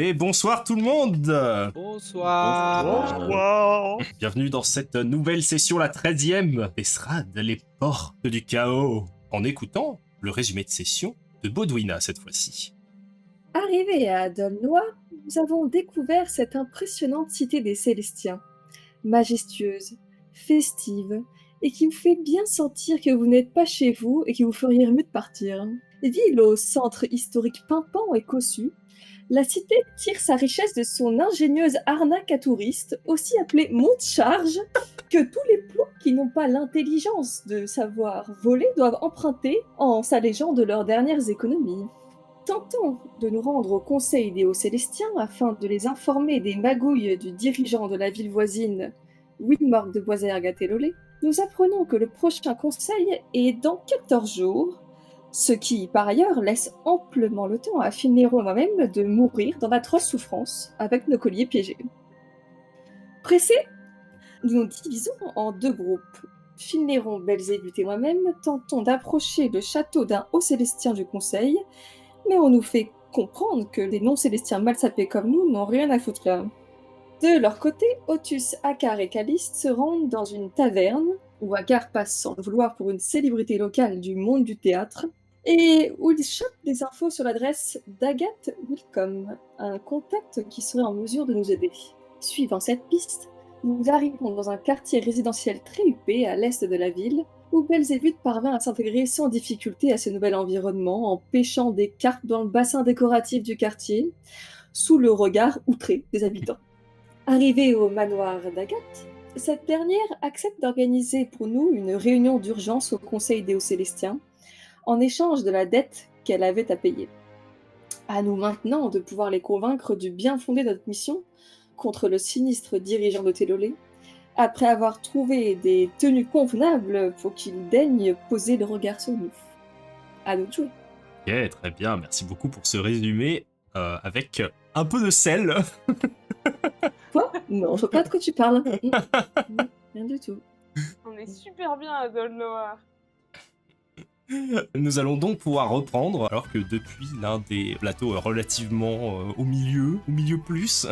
Et bonsoir tout le monde. Bonsoir. Bonsoir. Bienvenue dans cette nouvelle session, la 13e d'Esrad, les portes du chaos, en écoutant le résumé de session de Baudouina cette fois-ci. Arrivés à Dolnois, nous avons découvert cette impressionnante cité des Célestiens, majestueuse, festive, et qui vous fait bien sentir que vous n'êtes pas chez vous et qu'il vous feriez mieux de partir. Ville au centre historique pimpant et cossu, la cité tire sa richesse de son ingénieuse arnaque à touristes, aussi appelée monte-charge, que tous les plots qui n'ont pas l'intelligence de savoir voler doivent emprunter en s'allégeant de leurs dernières économies. Tentons de nous rendre au Conseil des Hauts-Célestiens afin de les informer des magouilles du dirigeant de la ville voisine, Winmorg de Boisergat-et-Lolé. Nous apprenons que le prochain conseil est dans 14 jours, ce qui, par ailleurs, laisse amplement le temps à Finnéron et moi-même de mourir dans d'atroces souffrances avec nos colliers piégés. Pressés, nous nous divisons en deux groupes. Finnéron, Belzébuth et moi-même tentons d'approcher le château d'un Haut-Célestien du Conseil, mais on nous fait comprendre que les non-célestiens mal sapés comme nous n'ont rien à foutre là. De leur côté, Otus, Akar et Caliste se rendent dans une taverne, où Akar passe sans le vouloir pour une célébrité locale du monde du théâtre, et où ils chopent des infos sur l'adresse d'Agathe Wilcom, un contact qui serait en mesure de nous aider. Suivant cette piste, nous arrivons dans un quartier résidentiel très huppé à l'est de la ville, où Belzébuth parvint à s'intégrer sans difficulté à ce nouvel environnement en pêchant des carpes dans le bassin décoratif du quartier, sous le regard outré des habitants. Arrivée au manoir d'Agathe, cette dernière accepte d'organiser pour nous une réunion d'urgence au Conseil des Hauts-Célestiens, en échange de la dette qu'elle avait à payer. À nous maintenant de pouvoir les convaincre du bien fondé de notre mission contre le sinistre dirigeant de Télolé, après avoir trouvé des tenues convenables pour qu'il daigne poser le regard sur nous. À nous de jouer. Ok, très bien, merci beaucoup pour ce résumé avec un peu de sel. Quoi ? Non, je vois pas de quoi tu parles. Rien du tout. On est super bien à Dolnoir. Nous allons donc pouvoir reprendre, alors que depuis l'un des plateaux relativement au milieu plus,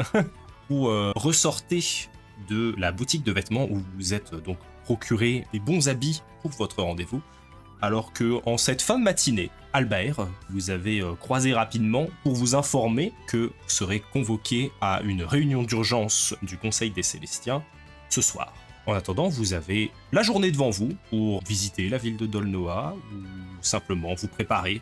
vous ressortez de la boutique de vêtements où vous êtes donc procuré des bons habits pour votre rendez-vous, alors que en cette fin de matinée, Albert, vous avez croisé rapidement pour vous informer que vous serez convoqué à une réunion d'urgence du Conseil des Célestiens ce soir. En attendant, vous avez la journée devant vous pour visiter la ville de Dolnoa ou simplement vous préparer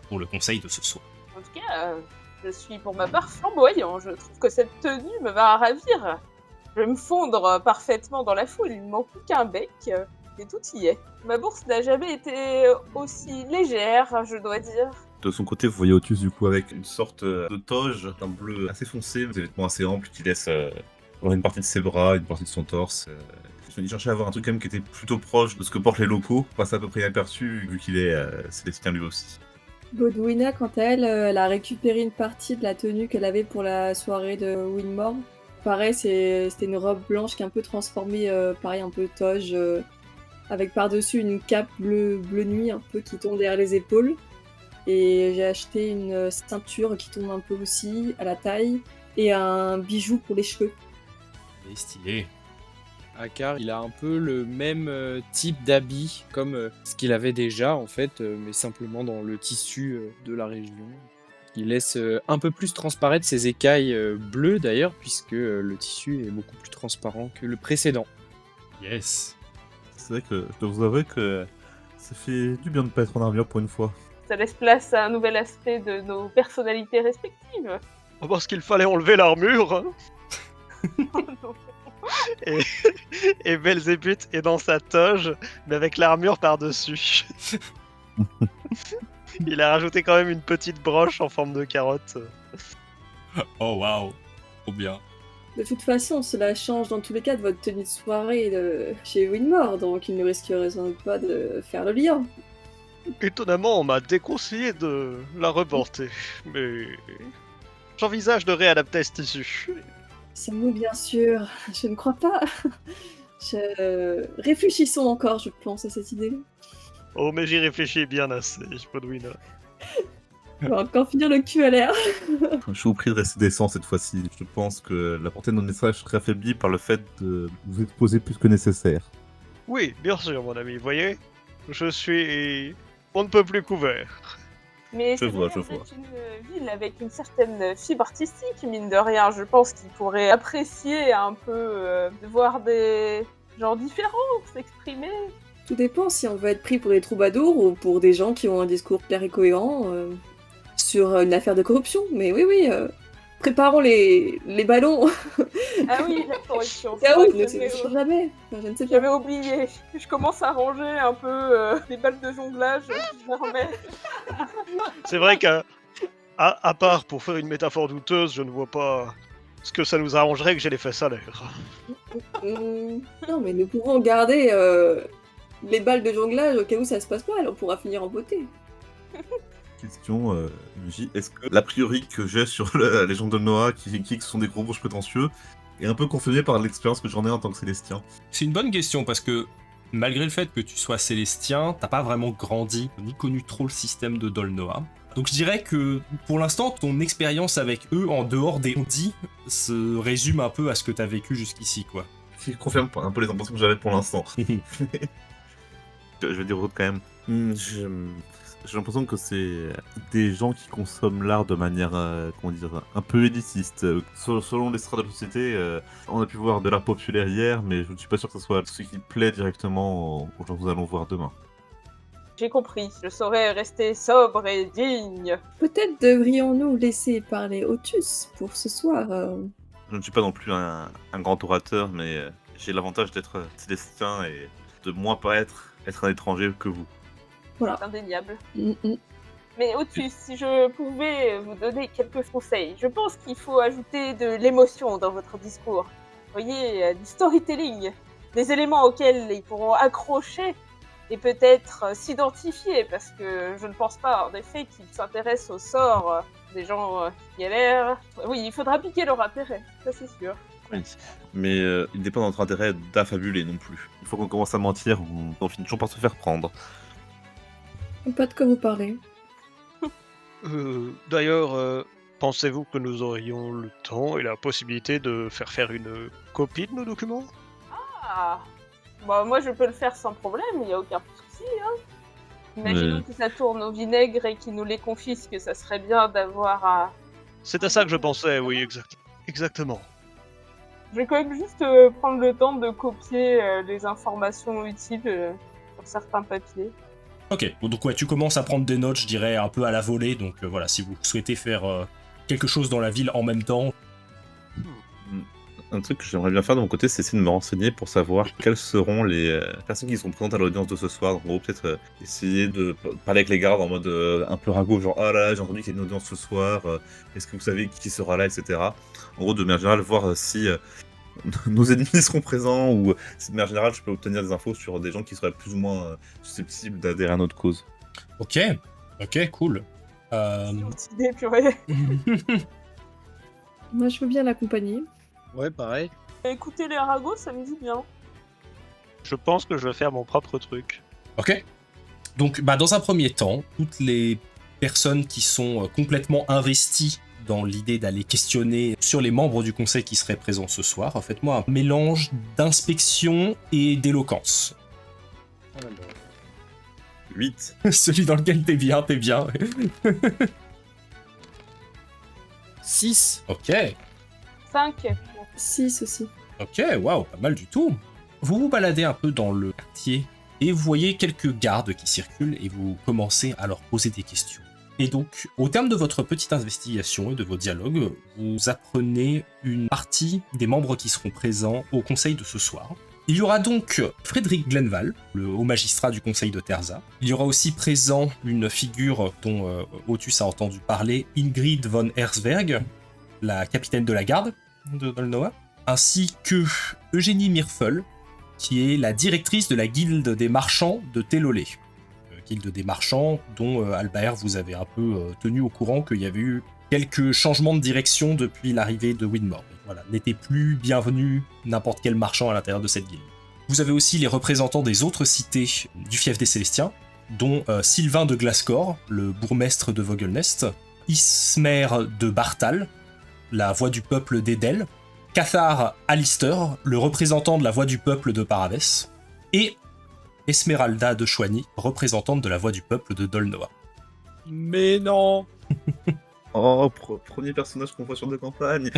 pour le conseil de ce soir. En tout cas, je suis pour ma part flamboyant. Je trouve que cette tenue me va ravir. Je vais me fondre parfaitement dans la foule. Il ne manque plus qu'un bec et tout y est. Ma bourse n'a jamais été aussi légère, je dois dire. De son côté, vous voyez Otus du coup avec une sorte de toge d'un bleu assez foncé, des vêtements assez amples qui laissent voir une partie de ses bras, une partie de son torse. Il cherchait à avoir un truc quand même qui était plutôt proche de ce que portent les locaux, passe à peu près inaperçu vu qu'il est célestien lui aussi. Baudouina, quant à elle, elle a récupéré une partie de la tenue qu'elle avait pour la soirée de Winmore. Pareil, c'était une robe blanche qui est un peu transformée, pareil, un peu toge, avec par-dessus une cape bleu nuit un peu qui tombe derrière les épaules. Et j'ai acheté une ceinture qui tombe un peu aussi à la taille et un bijou pour les cheveux. Et stylé. Akar, il a un peu le même type d'habit comme ce qu'il avait déjà en fait, mais simplement dans le tissu de la région. Il laisse un peu plus transparaître ses écailles bleues d'ailleurs, puisque le tissu est beaucoup plus transparent que le précédent. Yes. C'est vrai que je dois vous avouer que ça fait du bien de ne pas être en armure pour une fois. Ça laisse place à un nouvel aspect de nos personnalités respectives. Parce qu'il fallait enlever l'armure. Oh non. Et Belzébuth est dans sa toge, mais avec l'armure par-dessus. Il a rajouté quand même une petite broche en forme de carotte. Oh waouh, trop bien. De toute façon, cela change dans tous les cas de votre tenue de soirée chez Winmore, donc il ne risquerait sans doute pas de faire le lien. Étonnamment, on m'a déconseillé de la reporter, mais j'envisage de réadapter ce tissu. Sommes-nous bien sûr? Je ne crois pas. Réfléchissons encore, je pense, à cette idée. Oh, mais j'y réfléchis bien assez, Baudouina. On va encore finir le cul à l'air. Je vous prie de rester décent cette fois-ci. Je pense que la portée de nos messages serait affaiblie par le fait de vous exposer plus que nécessaire. Oui, bien sûr, mon ami, voyez, je suis... On ne peut plus couvert. Mais Je c'est vois, vrai, je vous vois. êtes une ville avec une certaine fibre artistique, mine de rien. Je pense qu'il pourrait apprécier un peu de voir des gens différents s'exprimer. Tout dépend si on veut être pris pour des troubadours ou pour des gens qui ont un discours clair et cohérent sur une affaire de corruption. Mais oui, préparons les ballons. Ah oui, la corruption. Ah oui, vrai ne que sait jamais. Enfin, je ne sais pas. j'avais oublié. Je commence à ranger un peu les balles de jonglage. Je les remets. C'est vrai à part pour faire une métaphore douteuse, je ne vois pas ce que ça nous arrangerait que j'ai les fesses à l'air. Non, mais nous pouvons garder les balles de jonglage au cas où ça se passe mal. On pourra finir en beauté. Question, MJ, est-ce que l'a priori que j'ai sur la légende de Noah, qui sont des gros bourges prétentieux, est un peu confirmé par l'expérience que j'en ai en tant que Célestien? C'est une bonne question parce que malgré le fait que tu sois célestien, t'as pas vraiment grandi ni connu trop le système de Dolnoa. Donc je dirais que pour l'instant, ton expérience avec eux en dehors des ondits se résume un peu à ce que t'as vécu jusqu'ici, quoi. Qui confirme un peu les impressions que j'avais pour l'instant. Je vais dire autre quand même. J'ai l'impression que c'est des gens qui consomment l'art de manière, comment dire, un peu élitiste. Selon les strates de la société, on a pu voir de l'art populaire hier, mais je ne suis pas sûr que ce soit ce qui plaît directement aux gens que nous allons voir demain. J'ai compris. Je saurais rester sobre et digne. Peut-être devrions-nous laisser parler Otus pour ce soir. Je ne suis pas non plus un grand orateur, mais j'ai l'avantage d'être célestin et de moins paraître être un étranger que vous. C'est indéniable. Mm. Mais Otus, si je pouvais vous donner quelques conseils, je pense qu'il faut ajouter de l'émotion dans votre discours. Vous voyez, du storytelling, des éléments auxquels ils pourront accrocher et peut-être s'identifier, parce que je ne pense pas en effet qu'ils s'intéressent au sort des gens qui galèrent. Oui, il faudra piquer leur intérêt, ça c'est sûr. Oui. Mais il n'est pas dans notre intérêt d'affabuler non plus. Il faut qu'on commence à mentir, on finit toujours par se faire prendre. Pas de quoi vous parlez. D'ailleurs, pensez-vous que nous aurions le temps et la possibilité de faire une copie de nos documents? Ah, bah, moi je peux le faire sans problème, il n'y a aucun souci. Hein. Imaginons que ça tourne au vinaigre et qu'ils nous les confisquent, ça serait bien d'avoir à... C'est à ça que je pensais, oui, exactement. Je vais quand même juste prendre le temps de copier les informations utiles sur certains papiers. Ok, donc ouais, tu commences à prendre des notes, je dirais, un peu à la volée, donc voilà, si vous souhaitez faire quelque chose dans la ville en même temps. Un truc que j'aimerais bien faire de mon côté, c'est essayer de me renseigner pour savoir quelles seront les personnes qui seront présentes à l'audience de ce soir. Donc, en gros, peut-être essayer de parler avec les gardes en mode un peu ragot, genre « Ah là, j'ai entendu qu'il y a une audience ce soir, est-ce que vous savez qui sera là, etc. » En gros, de manière générale, voir si nos ennemis seront présents ou si de manière générale, je peux obtenir des infos sur des gens qui seraient plus ou moins susceptibles d'adhérer à notre cause. Ok, cool. Petite idée, purée. Moi, je veux bien l'accompagner. Ouais, pareil. Écouter les ragots, ça me dit bien. Je pense que je vais faire mon propre truc. Ok. Donc, dans un premier temps, toutes les personnes qui sont complètement investies dans l'idée d'aller questionner sur les membres du conseil qui seraient présents ce soir, faites-moi un mélange d'inspection et d'éloquence. 8. Celui dans lequel t'es bien. 6. Ok. 5. 6 aussi. Ok, waouh, pas mal du tout. Vous vous baladez un peu dans le quartier et vous voyez quelques gardes qui circulent et vous commencez à leur poser des questions. Et donc, au terme de votre petite investigation et de vos dialogues, vous apprenez une partie des membres qui seront présents au conseil de ce soir. Il y aura donc Frédéric Glenval, le haut magistrat du conseil de Terza. Il y aura aussi présent une figure dont Otus a entendu parler, Ingrid von Herzberg, la capitaine de la garde de Dolnoa, ainsi que Eugénie Mirfel, qui est la directrice de la guilde des marchands de Télolé. Guilde des marchands dont Albert vous avait un peu tenu au courant qu'il y avait eu quelques changements de direction depuis l'arrivée de Winmore. Voilà, n'était plus bienvenu n'importe quel marchand à l'intérieur de cette guilde. Vous avez aussi les représentants des autres cités du fief des Célestiens, dont Sylvain de Glascore, le bourgmestre de Vogelnest, Ismer de Bartal, la voix du peuple d'Edel, Cathar Alister, le représentant de la voix du peuple de Paravès, et Esmeralda de Choigny, représentante de la voix du peuple de Dolnoa. Mais non. Oh, premier personnage qu'on voit sur deux campagnes.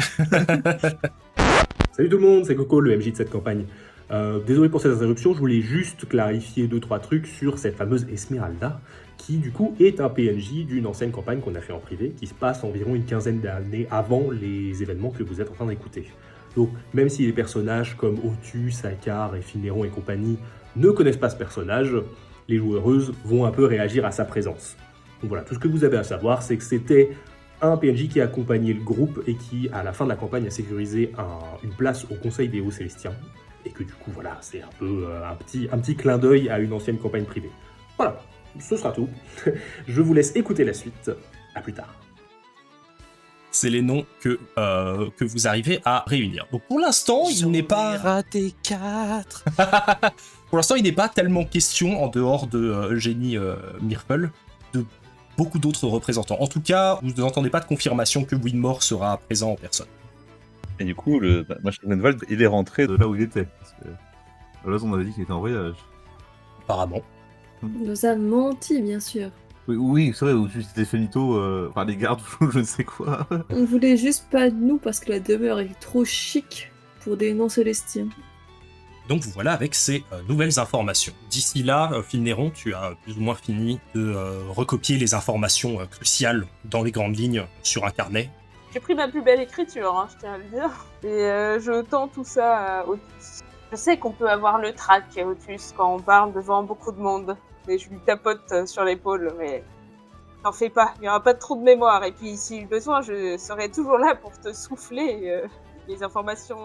Salut tout le monde, c'est Coco, le MJ de cette campagne. Désolé pour cette interruption, je voulais juste clarifier 2-3 trucs sur cette fameuse Esmeralda, qui du coup est un PNJ d'une ancienne campagne qu'on a fait en privé, qui se passe environ une quinzaine d'années avant les événements que vous êtes en train d'écouter. Donc même si les personnages comme Otus, Akar et Finéron et compagnie ne connaissent pas ce personnage, les joueuses vont un peu réagir à sa présence. Donc voilà, tout ce que vous avez à savoir, c'est que c'était un PNJ qui a accompagné le groupe et qui, à la fin de la campagne, a sécurisé une place au Conseil des Hauts Célestiens. Et que du coup, voilà, c'est un peu un petit clin d'œil à une ancienne campagne privée. Voilà, ce sera tout. Je vous laisse écouter la suite. À plus tard. C'est les noms que vous arrivez à réunir. Donc pour l'instant, il n'est pas... raté 4. Pour l'instant, il n'est pas tellement question, en dehors de Jenny Mirfel, de beaucoup d'autres représentants. En tout cas, vous n'entendez pas de confirmation que Winmore sera présent en personne. Et du coup, le machin Grenwald, il est rentré de là où il était. Parce que là, on avait dit qu'il était en voyage. Apparemment. Il nous a menti, bien sûr. Oui, c'est vrai, ou c'était finito par les gardes ou je ne sais quoi. On voulait juste pas de nous parce que la demeure est trop chic pour des non-célestiens. Donc vous voilà avec ces nouvelles informations. D'ici là, Finéron, tu as plus ou moins fini de recopier les informations cruciales dans les grandes lignes sur un carnet. J'ai pris ma plus belle écriture, hein, je tiens à le dire. Et je tends tout ça à Otus. Je sais qu'on peut avoir le trac, Otus, quand on parle devant beaucoup de monde. Et je lui tapote sur l'épaule, mais t'en fais pas, il n'y aura pas trop de mémoire. Et puis si besoin, je serai toujours là pour te souffler les informations.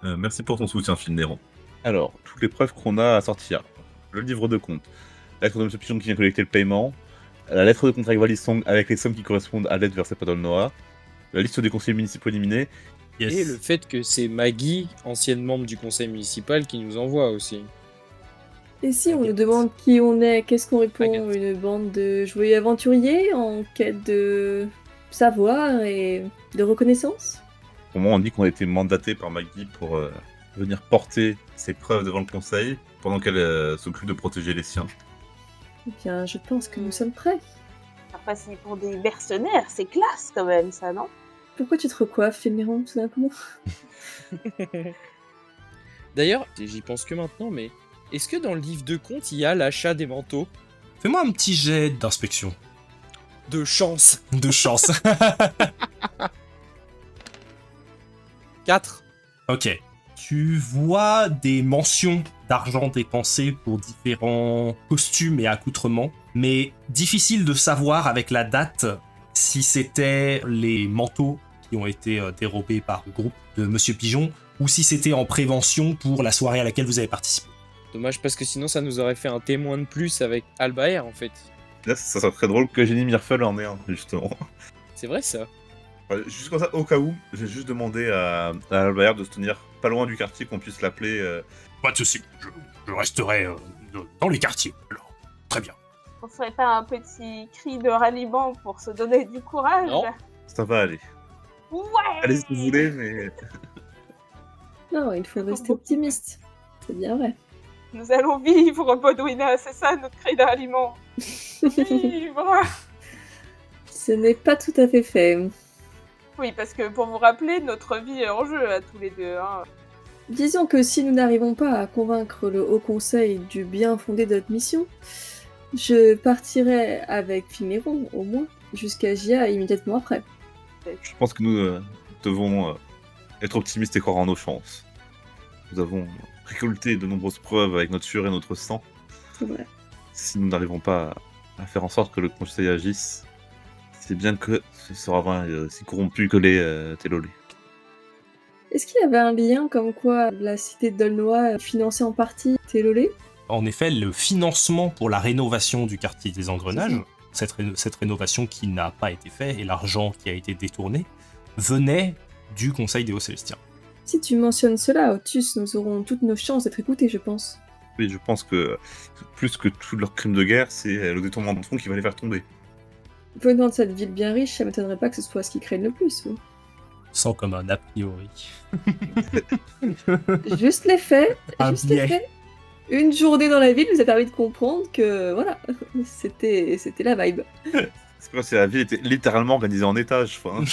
Merci pour ton soutien, Finéron. Alors, toutes les preuves qu'on a à sortir. Le livre de compte, la lettre de M. Pigeon qui vient collecter le paiement, la lettre de contrat avec Valisong avec les sommes qui correspondent à l'aide versée par Dolnoa, la liste des conseillers municipaux éliminés. Yes. Et le fait que c'est Maggie, ancienne membre du conseil municipal, qui nous envoie aussi. Et si on nous demande qui on est, qu'est-ce qu'on répond? Agathe. Une bande de joyeux aventuriers en quête de savoir et de reconnaissance? Au moment, on dit qu'on a été mandaté par Maggie pour venir porter ses preuves devant le conseil pendant qu'elle s'occupe de protéger les siens. Eh bien, je pense que nous sommes prêts. Faire passer pour des mercenaires, c'est classe quand même, ça, non? Pourquoi tu te recoiffes, Féméron, tout d'un coup? D'ailleurs, j'y pense que maintenant, mais est-ce que dans le livre de compte, il y a l'achat des manteaux? Fais-moi un petit jet d'inspection. De chance. De chance. 4. Ok. Tu vois des mentions d'argent dépensé pour différents costumes et accoutrements, mais difficile de savoir avec la date si c'était les manteaux qui ont été dérobés par le groupe de Monsieur Pigeon ou si c'était en prévention pour la soirée à laquelle vous avez participé. Dommage, parce que sinon, ça nous aurait fait un témoin de plus avec Albaer, en fait. Là, ça serait très drôle que Jenny Mirfel en ait un, justement. C'est vrai, ça. Juste comme ça, au cas où, j'ai juste demandé à Albert de se tenir pas loin du quartier, qu'on puisse l'appeler. Pas de soucis, je resterai dans les quartiers. Alors, très bien. On ferait pas un petit cri de ralliement pour se donner du courage? Non. Ça va aller. Ouais. Allez si vous voulez, mais... Non, il faut rester optimiste. C'est bien vrai. Nous allons vivre, Bodwina, c'est ça notre cri de ralliement. Vivre. Ce n'est pas tout à fait fait. Oui, parce que pour vous rappeler, notre vie est en jeu à tous les deux. Hein. Disons que si nous n'arrivons pas à convaincre le Haut Conseil du bien fondé de notre mission, je partirai avec Fiméron, au moins, jusqu'à Gia immédiatement après. Je pense que nous devons être optimistes et croire en nos chances. Nous avons récolté de nombreuses preuves avec notre sueur et notre sang. C'est vrai. Si nous n'arrivons pas à faire en sorte que le conseil agisse, c'est bien que ce sera si corrompu que les Télolés. Est-ce qu'il y avait un lien comme quoi la cité de Dolnoa finançait en partie Télolé? En effet, le financement pour la rénovation du quartier des Engrenages, cette rénovation qui n'a pas été faite et l'argent qui a été détourné, venait du Conseil des Hauts Célestiens. Si tu mentionnes cela, Otus, nous aurons toutes nos chances d'être écoutés, je pense. Oui, je pense que plus que tous leurs crimes de guerre, c'est le détournement de fonds qui va les faire tomber. Venant de cette ville bien riche, ça m'étonnerait pas que ce soit ce qui craignent le plus. Oui. Sans comme un a priori. Juste les faits. Un Juste les biais. faits. Une journée dans la ville nous a permis de comprendre que, voilà, c'était la vibe. C'est pas si la ville était littéralement organisée en étages. Enfin,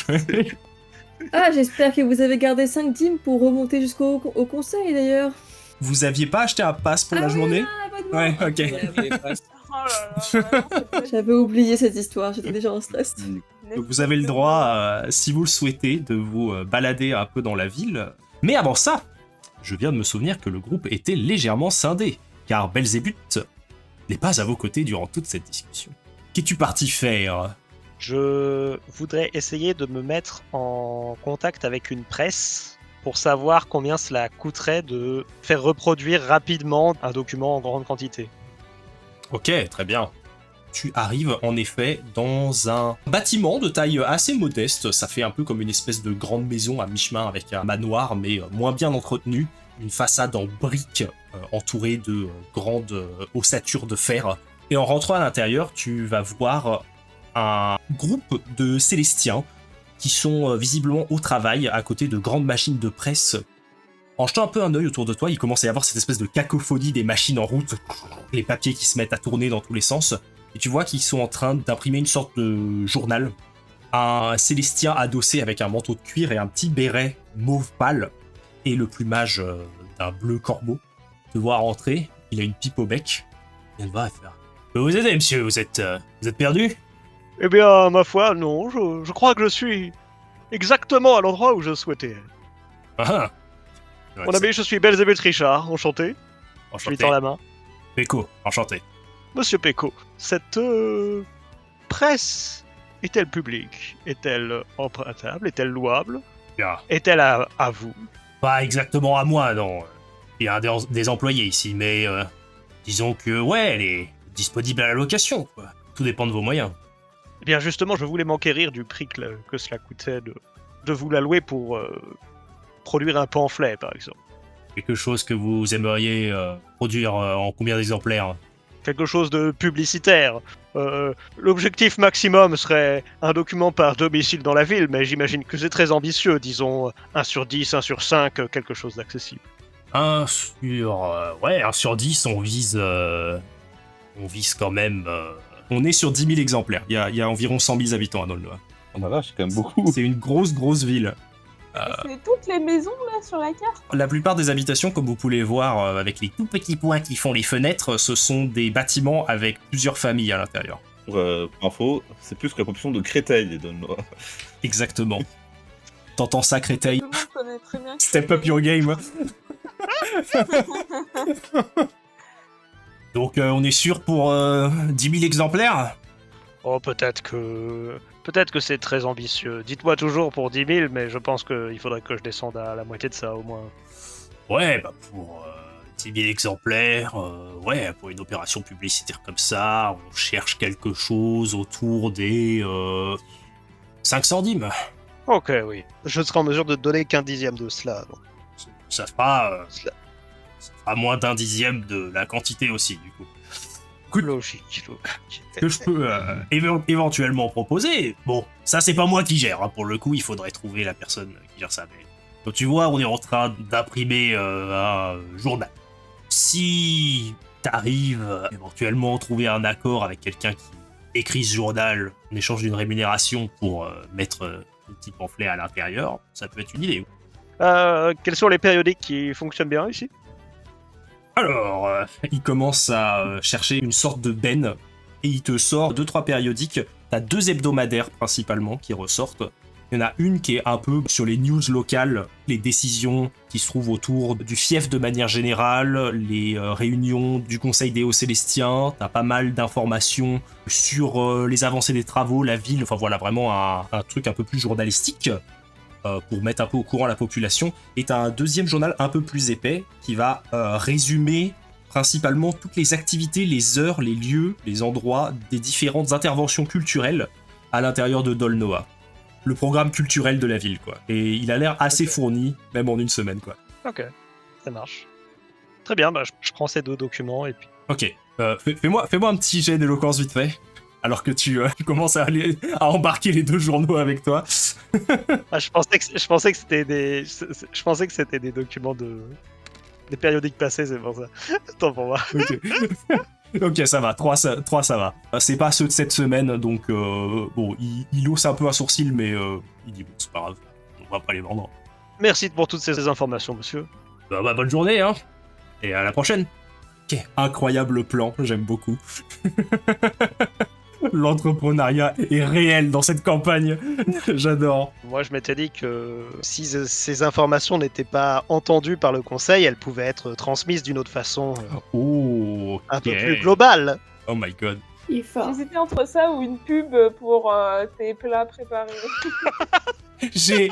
Ah, j'espère que vous avez gardé 5 dîmes pour remonter jusqu'au au conseil, d'ailleurs. Vous aviez pas acheté un pass pour la journée? Ouais, ok. Oh là là, vraiment, c'est pas- J'avais oublié cette histoire, j'étais déjà en stress. Donc vous avez le droit, si vous le souhaitez, de vous balader un peu dans la ville. Mais avant ça, je viens de me souvenir que le groupe était légèrement scindé, car Belzébuth n'est pas à vos côtés durant toute cette discussion. Qu'es-tu parti faire? Je voudrais essayer de me mettre en contact avec une presse pour savoir combien cela coûterait de faire reproduire rapidement un document en grande quantité. Ok, très bien. Tu arrives en effet dans un bâtiment de taille assez modeste. Ça fait un peu comme une espèce de grande maison à mi-chemin avec un manoir, mais moins bien entretenu. Une façade en briques entourée de grandes ossatures de fer. Et en rentrant à l'intérieur, tu vas voir un groupe de Célestiens qui sont visiblement au travail à côté de grandes machines de presse. En jetant un peu un œil autour de toi, il commence à y avoir cette espèce de cacophonie des machines en route, les papiers qui se mettent à tourner dans tous les sens. Et tu vois qu'ils sont en train d'imprimer une sorte de journal. Un Célestien adossé avec un manteau de cuir et un petit béret mauve pâle et le plumage d'un bleu corbeau. Te voir entrer, il a une pipe au bec. Il vient de voir et faire: « Vous aider, monsieur, vous êtes perdu? Eh bien, ma foi, non, je crois que je suis exactement à l'endroit où je souhaitais. Ah, ouais, Mon ami, je suis Belzébuth Richard, enchanté. Je lui enchanté. tends la main. Péco, enchanté. Monsieur Péco, cette presse est-elle publique? Est-elle empruntable? Est-elle louable? Bien. Est-elle à vous? Pas exactement à moi, non. Il y a des employés ici, mais disons que, ouais, elle est disponible à la location, quoi. Tout dépend de vos moyens. Eh bien, justement, je voulais m'enquérir du prix que cela coûtait de vous la louer pour produire un pamphlet, par exemple. Quelque chose que vous aimeriez produire en combien d'exemplaires? Quelque chose de publicitaire. L'objectif maximum serait un document par domicile dans la ville, mais j'imagine que c'est très ambitieux, disons 1 sur 10, 1 sur 5, quelque chose d'accessible. 1 sur 10, on vise quand même... on est sur 10 000 exemplaires. Il y a environ 100 000 habitants à Dolnoa. oh la vache, c'est quand même beaucoup. C'est une grosse ville. C'est toutes les maisons là sur la carte. La plupart des habitations, comme vous pouvez voir avec les tout petits points qui font les fenêtres, ce sont des bâtiments avec plusieurs familles à l'intérieur. Pour info, c'est plus que la population de Créteil, les Dolnois. Exactement. T'entends ça, Créteil? Tout le monde connaît très bien. Step up your game. Donc on est sûr pour 10 000 exemplaires? Oh, peut-être que c'est très ambitieux. Dites-moi toujours pour 10 000, mais je pense qu'il faudrait que je descende à la moitié de ça, au moins. Ouais, bah pour 10 000 exemplaires, ouais, pour une opération publicitaire comme ça, on cherche quelque chose autour des 500 dîmes. Ok, oui. Je serai en mesure de donner qu'un dixième de cela. Donc. Ça fera moins d'un dixième de la quantité aussi, du coup. Logique. Ce que je peux éventuellement proposer, bon, ça c'est pas moi qui gère, hein, pour le coup, il faudrait trouver la personne qui gère ça. Mais... Donc tu vois, on est en train d'imprimer un journal. Si t'arrives éventuellement à trouver un accord avec quelqu'un qui écrit ce journal en échange d'une rémunération pour mettre un petit pamphlet à l'intérieur, ça peut être une idée. Quels sont les périodiques qui fonctionnent bien ici? Alors, il commence à chercher une sorte de benne et il te sort 2-3 périodiques. T'as 2 hebdomadaires principalement qui ressortent. Il y en a une qui est un peu sur les news locales, les décisions qui se trouvent autour du fief de manière générale, les réunions du Conseil des Hauts Célestiens. T'as pas mal d'informations sur les avancées des travaux, la ville, enfin voilà, vraiment un truc un peu plus journalistique. Pour mettre un peu au courant la population, et t'as un deuxième journal un peu plus épais qui va résumer principalement toutes les activités, les heures, les lieux, les endroits des différentes interventions culturelles à l'intérieur de Dolnoa. Le programme culturel de la ville, quoi. Et il a l'air assez fourni, même en une semaine, quoi. Ok, ça marche. Très bien, bah, je prends ces 2 documents et puis... Ok, fais-moi un petit jet d'éloquence vite fait, alors que tu commences à embarquer les 2 journaux avec toi. Ah, je pensais que c'était des documents des périodiques passés, c'est pour ça. Attends pour moi. Ok. Ok, ça va, 3 ça va. C'est pas ceux de cette semaine, donc bon, il hausse un peu un sourcil, mais il dit bon, c'est pas grave, on va pas les vendre. Merci pour toutes ces informations, monsieur. Bah, bonne journée, hein, et à la prochaine. Ok, incroyable plan, j'aime beaucoup. L'entrepreneuriat est réel dans cette campagne, j'adore. Moi, je m'étais dit que si ces informations n'étaient pas entendues par le conseil, elles pouvaient être transmises d'une autre façon Oh, ok. un peu plus globale. Oh my god. Il est fort. J'hésitais entre ça ou une pub pour tes plats préparés. Je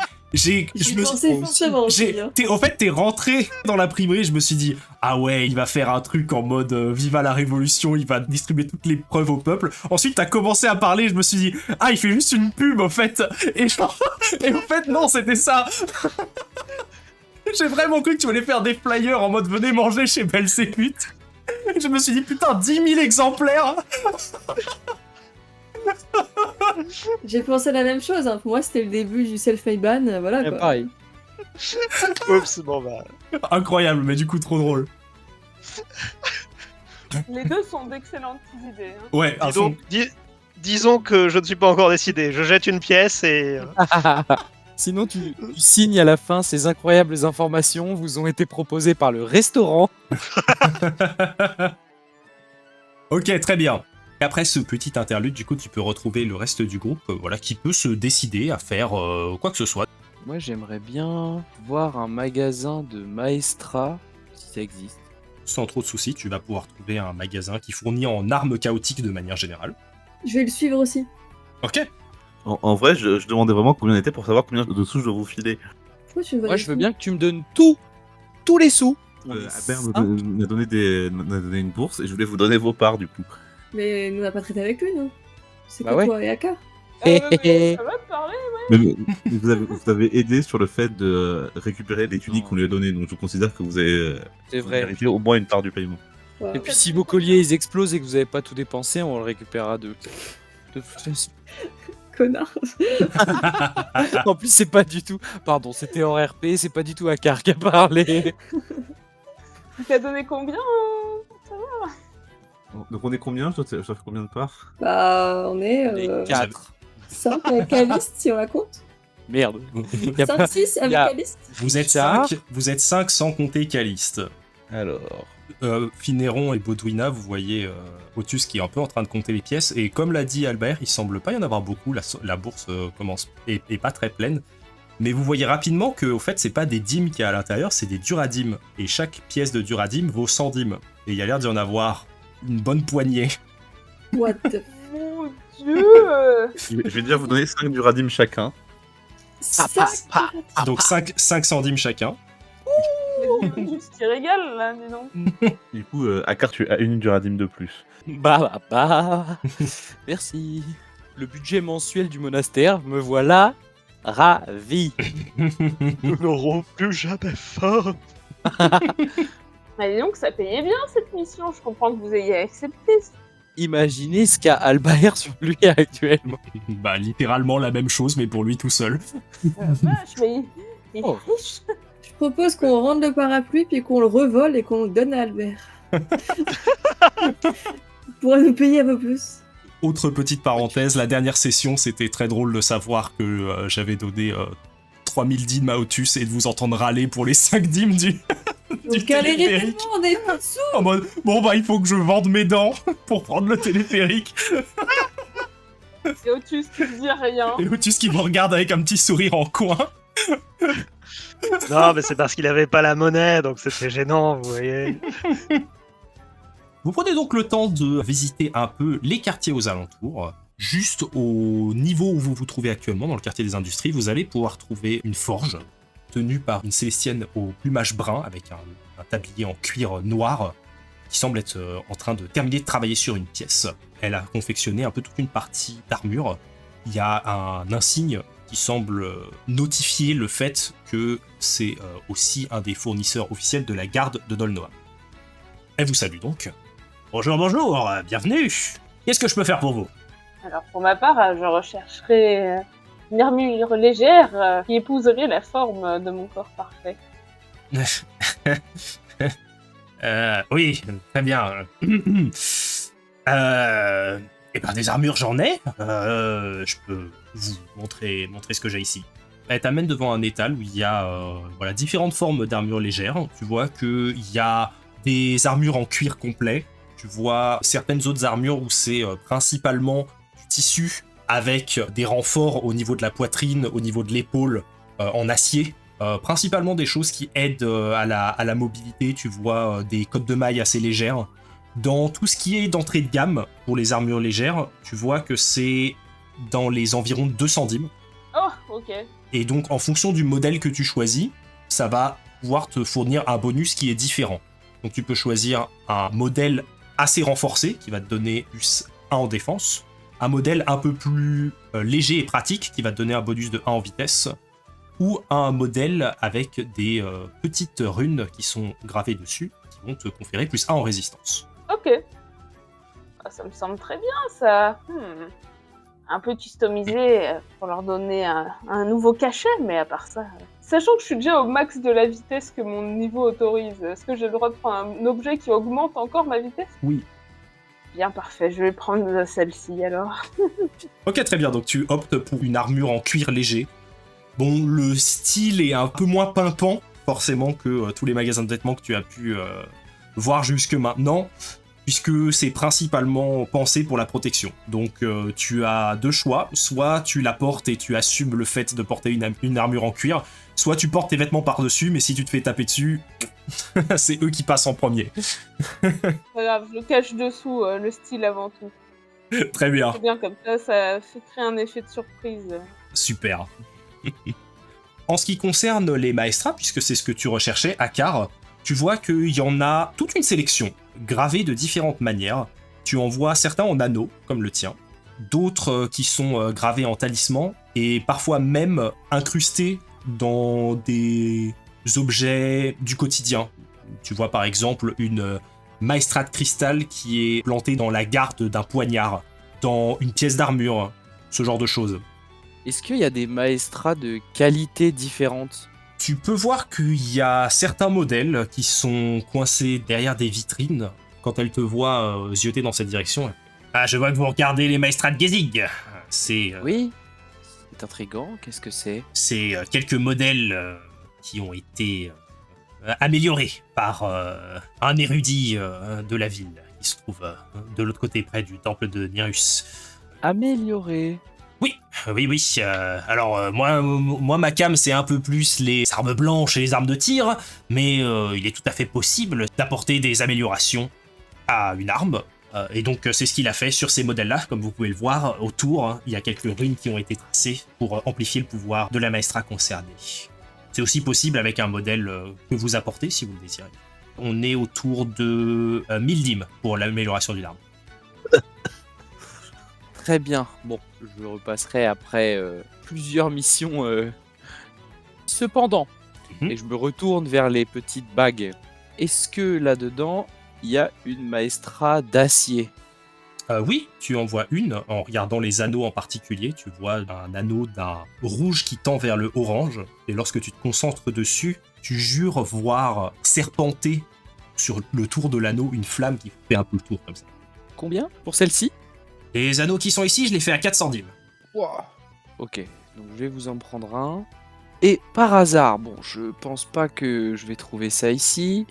pensais forcément aussi. Hein. En fait, t'es rentré dans l'imprimerie, je me suis dit, ah ouais, il va faire un truc en mode Viva la Révolution, il va distribuer toutes les preuves au peuple. Ensuite, t'as commencé à parler, je me suis dit, ah, il fait juste une pub, en fait. Et en fait, non, c'était ça. J'ai vraiment cru que tu voulais faire des flyers en mode venez manger chez Belzébuth. Je me suis dit, putain, 10 000 exemplaires. J'ai pensé la même chose. Hein. Pour moi, c'était le début du self-made ban. Voilà quoi. Pareil. Oups, bon bah... Incroyable, mais du coup, trop drôle. Les 2 sont d'excellentes idées. Hein. Ouais, à fond. Disons que je ne suis pas encore décidé. Je jette une pièce et... Sinon, tu signes à la fin, ces incroyables informations vous ont été proposées par le restaurant. Ok, très bien. Et après ce petit interlude, du coup, tu peux retrouver le reste du groupe, voilà, qui peut se décider à faire quoi que ce soit. Moi, j'aimerais bien voir un magasin de Maestra, si ça existe. Sans trop de soucis, tu vas pouvoir trouver un magasin qui fournit en armes chaotiques de manière générale. Je vais le suivre aussi. Ok. En vrai, je demandais vraiment combien on était pour savoir combien de sous je dois vous filer. Pourquoi tu me vois Moi, les je veux sous bien que tu me donnes tous les sous. Albert m'a donné une bourse et je voulais vous donner vos parts du coup. Mais nous, on n'a pas traité avec lui, non? C'est Bah quoi ouais. toi et Aka? Mais ça va te parler, ouais. Mais vous avez aidé sur le fait de récupérer les tuniques qu'on lui a données, donc je considère que vous avez C'est vrai. mérité au moins une part du paiement. Wow. Et puis si vos colliers ils explosent et que vous avez pas tout dépensé, on le récupérera de toute façon. Connard. En plus, c'est pas du tout. Pardon, c'était hors RP, c'est pas du tout Akar qui a parlé. Tu t'as donné combien Donc on est combien? Je dois faire combien de parts? Bah, on est Les 4. 5 avec Caliste si on la compte. Merde. Y a pas- 5-6 avec y a- Caliste. Vous êtes Ça. 5 sans compter Caliste. Alors... Finéron et Baudouina, vous voyez Otus qui est un peu en train de compter les pièces, et comme l'a dit Albert, il semble pas y en avoir beaucoup, la bourse est pas très pleine, mais vous voyez rapidement que au fait c'est pas des dîmes qu'il y a à l'intérieur, c'est des duradimes, et chaque pièce de duradime vaut 100 dîmes, et il y a l'air d'y en avoir une bonne poignée. What the... Mon Dieu. Je vais déjà vous donner 5 duradim chacun. Donc 5 centimes chacun. Juste qui régale là, dis donc. Du coup, Akar, tu as une duradim de plus. Bah. Merci. Le budget mensuel du monastère, me voilà ravi. Nous n'aurons plus jamais faim. Mais dis donc, ça payait bien cette mission. Je comprends que vous ayez accepté. Imaginez ce qu'a Albert sur lui actuellement. Bah littéralement la même chose, mais pour lui tout seul. Vache, mais il est Oh. riche. Je propose qu'on rende le parapluie puis qu'on le revole et qu'on le donne à Albert. Il pourrait nous payer un peu plus. Autre petite parenthèse, la dernière session, c'était très drôle de savoir que j'avais donné 3000 dîmes à Otus et de vous entendre râler pour les 5 dîmes du Donc allez, téléphérique. répondre, on est pas de sous. En mode, bon bah il faut que je vende mes dents pour prendre le téléphérique. Et Otus qui ne dit rien. Et Otus qui me regarde avec un petit sourire en coin. Non, mais c'est parce qu'il avait pas la monnaie, donc c'était gênant, vous voyez. Vous prenez donc le temps de visiter un peu les quartiers aux alentours. Juste au niveau où vous vous trouvez actuellement, dans le quartier des industries, vous allez pouvoir trouver une forge tenue par une célestienne au plumage brun avec un tablier en cuir noir qui semble être en train de terminer de travailler sur une pièce. Elle a confectionné un peu toute une partie d'armure. Il y a un insigne qui semble notifier le fait que c'est aussi un des fournisseurs officiels de la garde de Dolnoa. Elle vous salue donc. Bonjour, bonjour, bienvenue. Qu'est-ce que je peux faire pour vous? Alors pour ma part, je rechercherais une armure légère qui épouserait la forme de mon corps parfait. Oui, très bien. Et ben des armures j'en ai. Je peux vous montrer ce que j'ai ici. Elle t'amène devant un étal où il y a voilà, différentes formes d'armures légères. Tu vois qu'il y a des armures en cuir complet. Tu vois certaines autres armures où c'est principalement du tissu avec des renforts au niveau de la poitrine, au niveau de l'épaule en acier. Principalement des choses qui aident à la mobilité. Tu vois des cottes de mailles assez légères. Dans tout ce qui est d'entrée de gamme pour les armures légères, tu vois que c'est dans les environs de 200 dîmes. Oh, ok. Et donc, en fonction du modèle que tu choisis, ça va pouvoir te fournir un bonus qui est différent. Donc, tu peux choisir un modèle assez renforcé, qui va te donner plus 1 en défense, un modèle un peu plus léger et pratique, qui va te donner un bonus de 1 en vitesse, ou un modèle avec des petites runes qui sont gravées dessus, qui vont te conférer plus 1 en résistance. Ok. Ah, ça me semble très bien, ça. Un peu customisé pour leur donner un nouveau cachet, mais à part ça... Sachant que je suis déjà au max de la vitesse que mon niveau autorise, est-ce que j'ai le droit de prendre un objet qui augmente encore ma vitesse? Oui. Bien, parfait, je vais prendre celle-ci alors. Ok, très bien, donc tu optes pour une armure en cuir léger. Bon, le style est un peu moins pimpant, forcément, que tous les magasins de vêtements que tu as pu voir jusque maintenant, puisque c'est principalement pensé pour la protection. Donc tu as 2 choix, soit tu la portes et tu assumes le fait de porter une armure en cuir, soit tu portes tes vêtements par-dessus, mais si tu te fais taper dessus, c'est eux qui passent en premier. Pas grave, je le cache dessous, le style avant tout. Très bien. C'est bien comme ça fait créer un effet de surprise. Super. En ce qui concerne les maestras, puisque c'est ce que tu recherchais, Akar, tu vois qu'il y en a toute une sélection, gravée de différentes manières. Tu en vois certains en anneaux, comme le tien, d'autres qui sont gravés en talisman, et parfois même incrustés dans des objets du quotidien. Tu vois par exemple une maestra de cristal qui est plantée dans la garde d'un poignard, dans une pièce d'armure, ce genre de choses. Est-ce qu'il y a des maestras de qualité différentes? Tu peux voir qu'il y a certains modèles qui sont coincés derrière des vitrines. Quand elle te voit zioter dans cette direction, ah, je vois que vous regardez les maestras de Gezig. C'est Oui, c'est intriguant. Qu'est-ce que c'est? c'est quelques modèles qui ont été améliorés par un érudit de la ville qui se trouve de l'autre côté près du temple de Nirus. Amélioré. Oui. Alors, moi, ma cam, c'est un peu plus les armes blanches et les armes de tir, mais il est tout à fait possible d'apporter des améliorations à une arme. Et donc, c'est ce qu'il a fait sur ces modèles-là. Comme vous pouvez le voir, autour, hein, il y a quelques runes qui ont été tracées pour amplifier le pouvoir de la maestra concernée. C'est aussi possible avec un modèle que vous apportez, si vous le désirez. On est autour de 1000 dîmes pour l'amélioration d'une arme. Très bien. Bon, je le repasserai après plusieurs missions. Cependant, et je me retourne vers les petites bagues. Est-ce que là-dedans, il y a une maestra d'acier? Oui, tu en vois une. En regardant les anneaux en particulier, tu vois un anneau d'un rouge qui tend vers le orange. Et lorsque tu te concentres dessus, tu jures voir serpenter sur le tour de l'anneau une flamme qui fait un peu le tour comme ça. Combien pour celle-ci? Les anneaux qui sont ici, je les fais à 400 dîmes. Wow. Ok, donc je vais vous en prendre un. Et par hasard, bon, je pense pas que je vais trouver ça ici,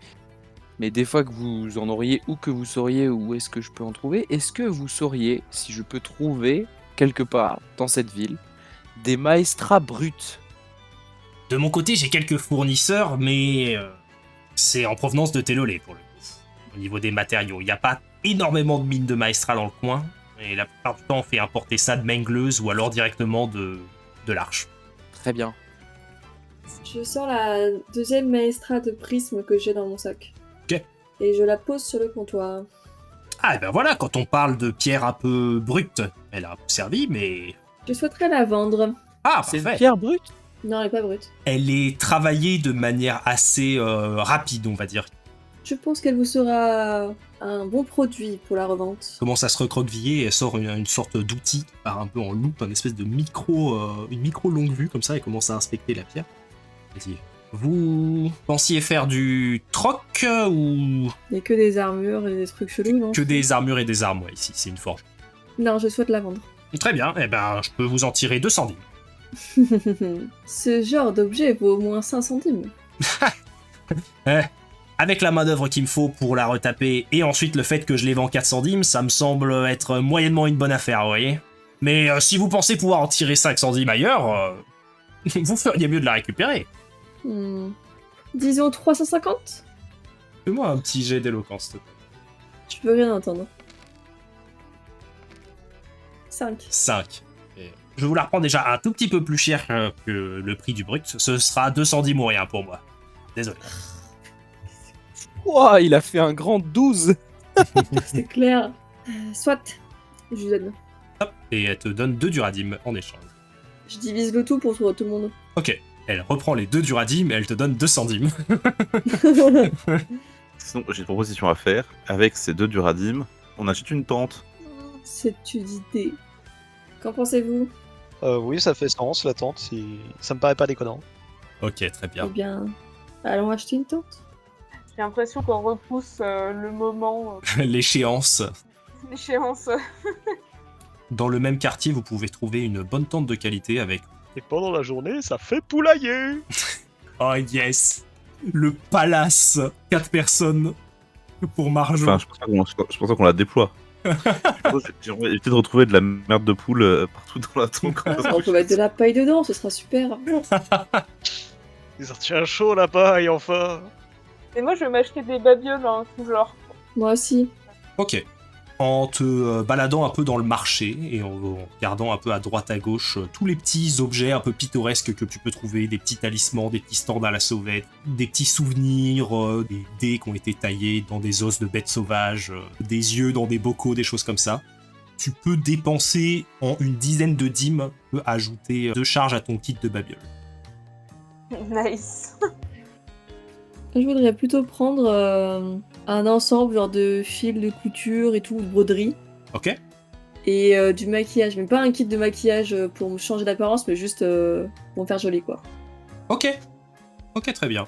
mais des fois que vous en auriez ou que vous sauriez où est-ce que je peux en trouver, est-ce que vous sauriez si je peux trouver quelque part dans cette ville des maestras bruts? De mon côté, j'ai quelques fournisseurs, mais c'est en provenance de Télolé pour le coup. Au niveau des matériaux, il n'y a pas énormément de mines de maestra dans le coin. Et la plupart du temps, on fait importer ça de Mengleuse ou alors directement de l'Arche. Très bien. Je sors la deuxième maestra de prisme que j'ai dans mon sac. Ok. Et je la pose sur le comptoir. Ah, et ben voilà, quand on parle de pierre un peu brute, elle a servi, mais... Je souhaiterais la vendre. Ah, C'est une parfait. pierre brute? Non, elle est pas brute. Elle est travaillée de manière assez rapide, on va dire. Je pense qu'elle vous sera un bon produit pour la revente. Commence à se recroqueviller et elle sort une sorte d'outil qui part un peu en loupe, une espèce de une micro longue vue comme ça, et commence à inspecter la pierre. Vas-y. Vous pensiez faire du troc ou Il n'y a que des armures et des trucs chelous, non? que des armures et des armes, ouais, ici, c'est une forge. Non, je souhaite la vendre. Très bien, eh ben, je peux vous en tirer 200 dîmes. Ce genre d'objet vaut au moins 500 dîmes. Avec la main-d'œuvre qu'il me faut pour la retaper, et ensuite le fait que je les vends 400 dîmes, ça me semble être moyennement une bonne affaire, vous voyez. Mais si vous pensez pouvoir en tirer 500 dîmes ailleurs, vous feriez mieux de la récupérer. Disons 350? Fais-moi un petit jet d'éloquence, s'il te plaît. Je peux rien entendre. 5. 5. Je vous la reprends déjà un tout petit peu plus cher que le prix du brut. Ce sera 210 ou rien pour moi. Désolé. Ouah, il a fait un grand 12. C'est clair. Soit. Je lui donne. Hop, et elle te donne 2 duradim en échange. Je divise le tout pour tout le monde. Ok. Elle reprend les 2 duradim et elle te donne 200 dîmes. Sinon, j'ai une proposition à faire. Avec ces 2 duradim, on achète une tente. C'est une idée. Qu'en pensez-vous? Oui, ça fait sens, la tente. Ça me paraît pas déconnant. Ok, très bien. Eh bien, allons acheter une tente. J'ai l'impression qu'on repousse le moment, L'échéance. l'échéance. Dans le même quartier, vous pouvez trouver une bonne tente de qualité avec... Et pendant la journée, ça fait poulailler. Oh yes, le palace, 4 personnes pour Marjo. Enfin, je pense pas qu'on la déploie. J'aimerais éviter de retrouver de la merde de poule partout dans la tente. On peut mettre de la paille dedans, ce sera super. Ils en tiennent chaud la paille, enfin. Et moi, je vais m'acheter des babioles en tout genre. Moi aussi. Ok. En te baladant un peu dans le marché et en regardant un peu à droite à gauche tous les petits objets un peu pittoresques que tu peux trouver, des petits talismans, des petits stands à la sauvette, des petits souvenirs, des dés qui ont été taillés dans des os de bêtes sauvages, des yeux dans des bocaux, des choses comme ça. Tu peux dépenser en une dizaine de dîmes, tu peux ajouter 2 charges à ton kit de babiole. Nice. Je voudrais plutôt prendre un ensemble genre de fils de couture et tout, de broderie. Ok. Et du maquillage, mais pas un kit de maquillage pour me changer d'apparence, mais juste pour me faire jolie quoi. Ok. Ok, très bien.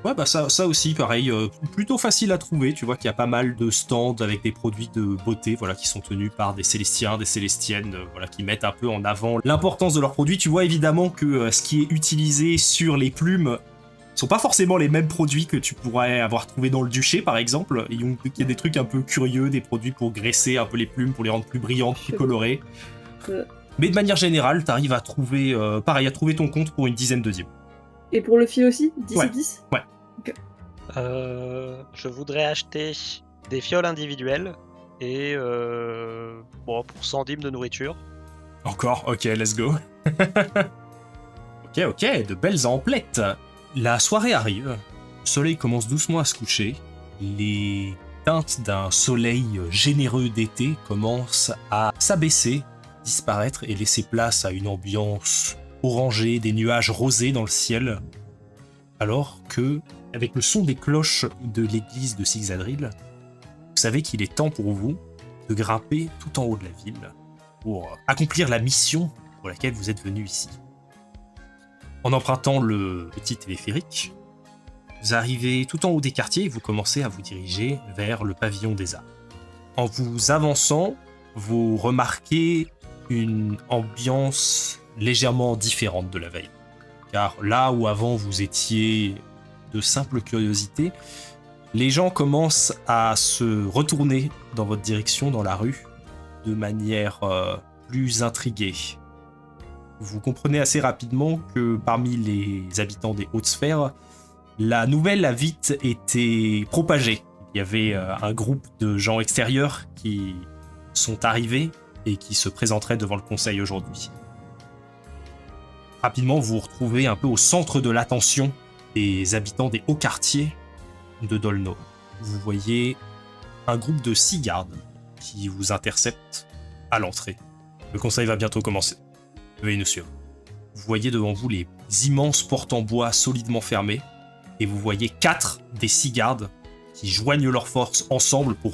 Ouais, bah ça aussi, pareil, plutôt facile à trouver. Tu vois qu'il y a pas mal de stands avec des produits de beauté, voilà, qui sont tenus par des Célestiens, des Célestiennes, voilà, qui mettent un peu en avant l'importance de leurs produits. Tu vois évidemment que ce qui est utilisé sur les plumes sont pas forcément les mêmes produits que tu pourrais avoir trouvé dans le duché, par exemple. Il y a des trucs un peu curieux, des produits pour graisser un peu les plumes, pour les rendre plus brillantes, plus colorées. Mais de manière générale, t'arrives à trouver, pareil, à trouver ton compte pour une dizaine de dîmes. Et pour le fil aussi 10 Ouais. et 10 Ouais. Ok. Je voudrais acheter des fioles individuelles et pour 100 dîmes de nourriture. Encore, ok, let's go. ok, de belles emplettes. La soirée arrive, le soleil commence doucement à se coucher, les teintes d'un soleil généreux d'été commencent à s'abaisser, disparaître et laisser place à une ambiance orangée, des nuages rosés dans le ciel, alors que, avec le son des cloches de l'église de Sixadril, vous savez qu'il est temps pour vous de grimper tout en haut de la ville pour accomplir la mission pour laquelle vous êtes venu ici. En empruntant le petit téléphérique, vous arrivez tout en haut des quartiers et vous commencez à vous diriger vers le pavillon des arts. En vous avançant, vous remarquez une ambiance légèrement différente de la veille. Car là où avant vous étiez de simple curiosité, les gens commencent à se retourner dans votre direction dans la rue de manière plus intriguée. Vous comprenez assez rapidement que parmi les habitants des hautes sphères, la nouvelle a vite été propagée. Il y avait un groupe de gens extérieurs qui sont arrivés et qui se présenteraient devant le conseil aujourd'hui. Rapidement, vous vous retrouvez un peu au centre de l'attention des habitants des hauts quartiers de Dolno. Vous voyez un groupe de 6 gardes qui vous interceptent à l'entrée. Le conseil va bientôt commencer. Veuillez nous suivre. Vous voyez devant vous les immenses portes en bois solidement fermées et vous voyez 4 des 6 gardes qui joignent leurs forces ensemble pour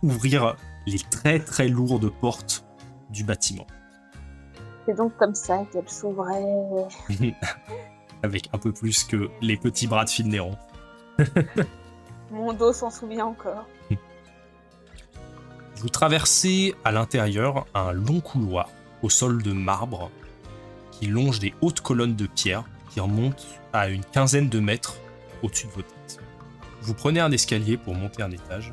ouvrir les très très lourdes portes du bâtiment. C'est donc comme ça qu'elle s'ouvrait. Avec un peu plus que les petits bras de Finneron. Mon dos s'en souvient encore. Vous traversez à l'intérieur un long couloir au sol de marbre qui longe des hautes colonnes de pierre qui remontent à une quinzaine de mètres au-dessus de vos têtes. Vous prenez un escalier pour monter un étage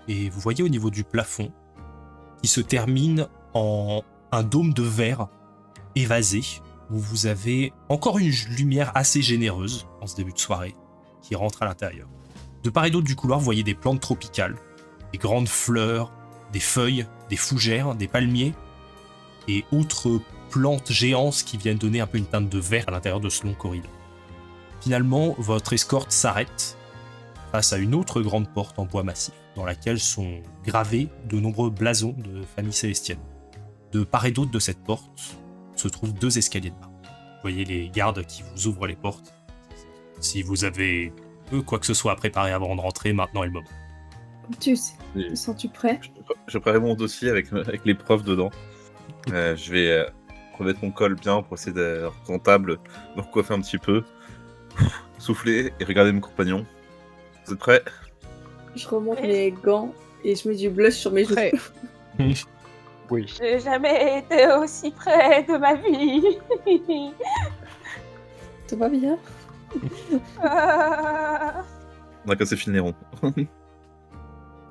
et vous voyez au niveau du plafond qui se termine en un dôme de verre évasé où vous avez encore une lumière assez généreuse en ce début de soirée qui rentre à l'intérieur. De part et d'autre du couloir, vous voyez des plantes tropicales, des grandes fleurs, des feuilles, des fougères, des palmiers et autres plantes géantes qui viennent donner un peu une teinte de vert à l'intérieur de ce long corridor. Finalement, votre escorte s'arrête face à une autre grande porte en bois massif dans laquelle sont gravés de nombreux blasons de famille célestienne. De part et d'autre de cette porte se trouvent 2 escaliers de marbre. Vous voyez les gardes qui vous ouvrent les portes. Si vous avez quoi que ce soit à préparer avant de rentrer, maintenant est le moment. Brutus, Oui. te sens-tu prêt? Je préparais mon dossier avec les preuves dedans. Je vais remettre mon col bien pour essayer d'être présentable, me recoiffer un petit peu, souffler et regarder mes compagnons. Vous êtes prêts? Je remonte mes gants et je mets du blush sur mes joues. Prêt. Oui. J'ai jamais été aussi près de ma vie. Tout va bien? On a cassé Finneron.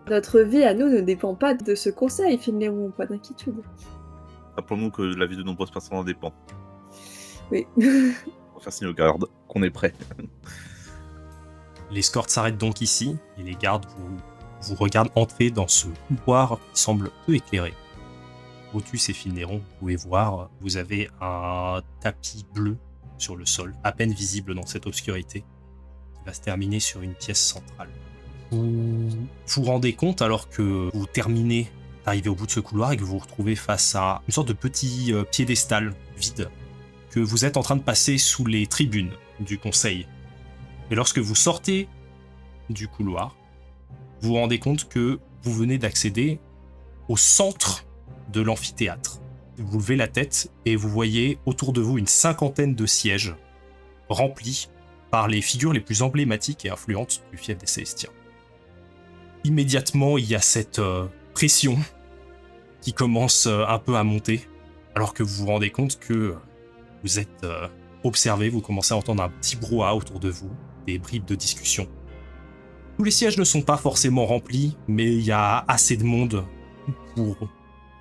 Notre vie à nous ne dépend pas de ce conseil, Finneron, pas d'inquiétude. Rappelons-nous que la vie de nombreuses personnes en dépend. Oui. On va faire signe aux gardes qu'on est prêts. L'escorte s'arrête donc ici et les gardes vous regardent entrer dans ce couloir qui semble peu éclairé. Brutus et Finneron, vous pouvez voir, vous avez un tapis bleu sur le sol, à peine visible dans cette obscurité, qui va se terminer sur une pièce centrale. Vous vous rendez compte, alors que vous terminez d'arriver au bout de ce couloir et que vous vous retrouvez face à une sorte de petit piédestal vide, que vous êtes en train de passer sous les tribunes du conseil. Et lorsque vous sortez du couloir, vous vous rendez compte que vous venez d'accéder au centre de l'amphithéâtre. Vous levez la tête et vous voyez autour de vous une 50aine de sièges remplis par les figures les plus emblématiques et influentes du fief des Célestiens. Immédiatement, il y a cette pression qui commence un peu à monter, alors que vous vous rendez compte que vous êtes observé, vous commencez à entendre un petit brouhaha autour de vous, des bribes de discussion. Tous les sièges ne sont pas forcément remplis, mais il y a assez de monde pour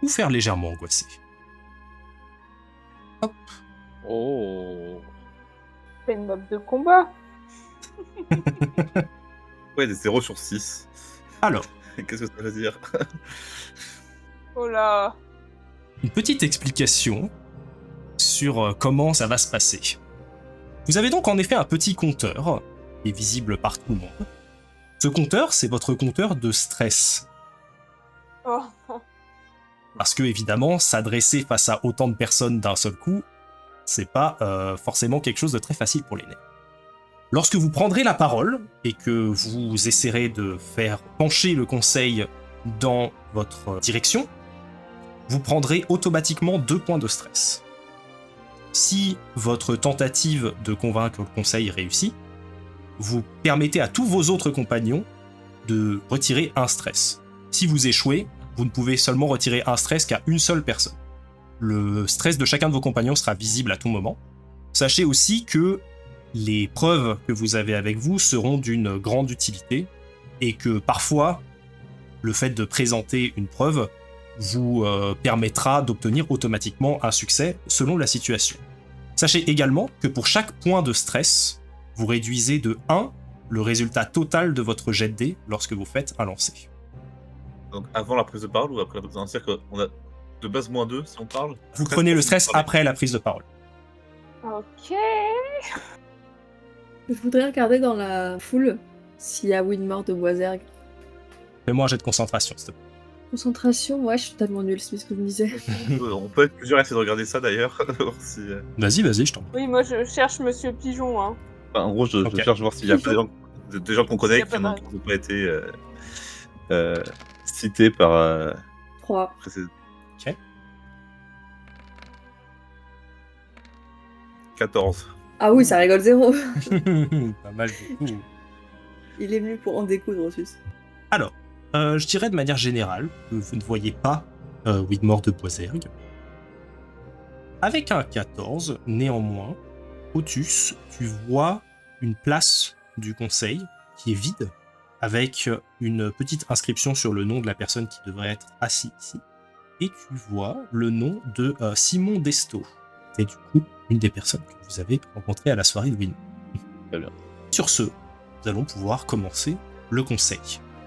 vous faire légèrement angoisser. Hop. Oh. C'est une mob de combat. Ouais, des 0 sur 6. Alors, Qu'est-ce que ça veut dire? Oh là. une petite explication sur comment ça va se passer. Vous avez donc en effet un petit compteur qui est visible par tout le monde. Ce compteur, c'est votre compteur de stress. Oh. Parce que, évidemment, s'adresser face à autant de personnes d'un seul coup, c'est pas forcément quelque chose de très facile pour les nerfs. Lorsque vous prendrez la parole et que vous essaierez de faire pencher le conseil dans votre direction, vous prendrez automatiquement 2 points de stress. Si votre tentative de convaincre le conseil réussit, vous permettez à tous vos autres compagnons de retirer 1 stress. Si vous échouez, vous ne pouvez seulement retirer 1 stress qu'à une seule personne. Le stress de chacun de vos compagnons sera visible à tout moment. Sachez aussi que les preuves que vous avez avec vous seront d'une grande utilité et que parfois, le fait de présenter une preuve vous permettra d'obtenir automatiquement un succès selon la situation. Sachez également que pour chaque point de stress, vous réduisez de 1 le résultat total de votre jet de dés lorsque vous faites un lancer. Donc avant la prise de parole ou après la prise de parole? C'est-à-dire qu'on a de base -2 si on parle. Vous prenez le stress après la prise de parole. Ok. Je voudrais regarder dans la foule s'il y a Winmore de Boisergue. Fais-moi un jet de concentration, s'il te plaît. Concentration, ouais, je suis totalement nulle, c'est ce que je me disais. On peut être plusieurs à essayer de regarder ça d'ailleurs. voir si, Vas-y, je t'en prie. Oui, moi je cherche Monsieur Pigeon. Hein. enfin, en gros, je Ok. cherche voir s'il y a plein de gens Des gens qu'on connaît Y a qui pas n'ont de- pas été cités par 3. précédent. Ok. 14. Ah oui, ça rigole zéro. Pas mal du coup. Il est venu pour en découdre, Otus. Alors, je dirais de manière générale que vous ne voyez pas Widmore de Boisergue. Avec un 14, néanmoins, Otus, tu vois une place du conseil qui est vide, avec une petite inscription sur le nom de la personne qui devrait être assis ici. Et tu vois le nom de Simon Desto. C'est du coup une des personnes que vous avez rencontrées à la soirée de Widmore. Très bien. Sur ce, nous allons pouvoir commencer le conseil.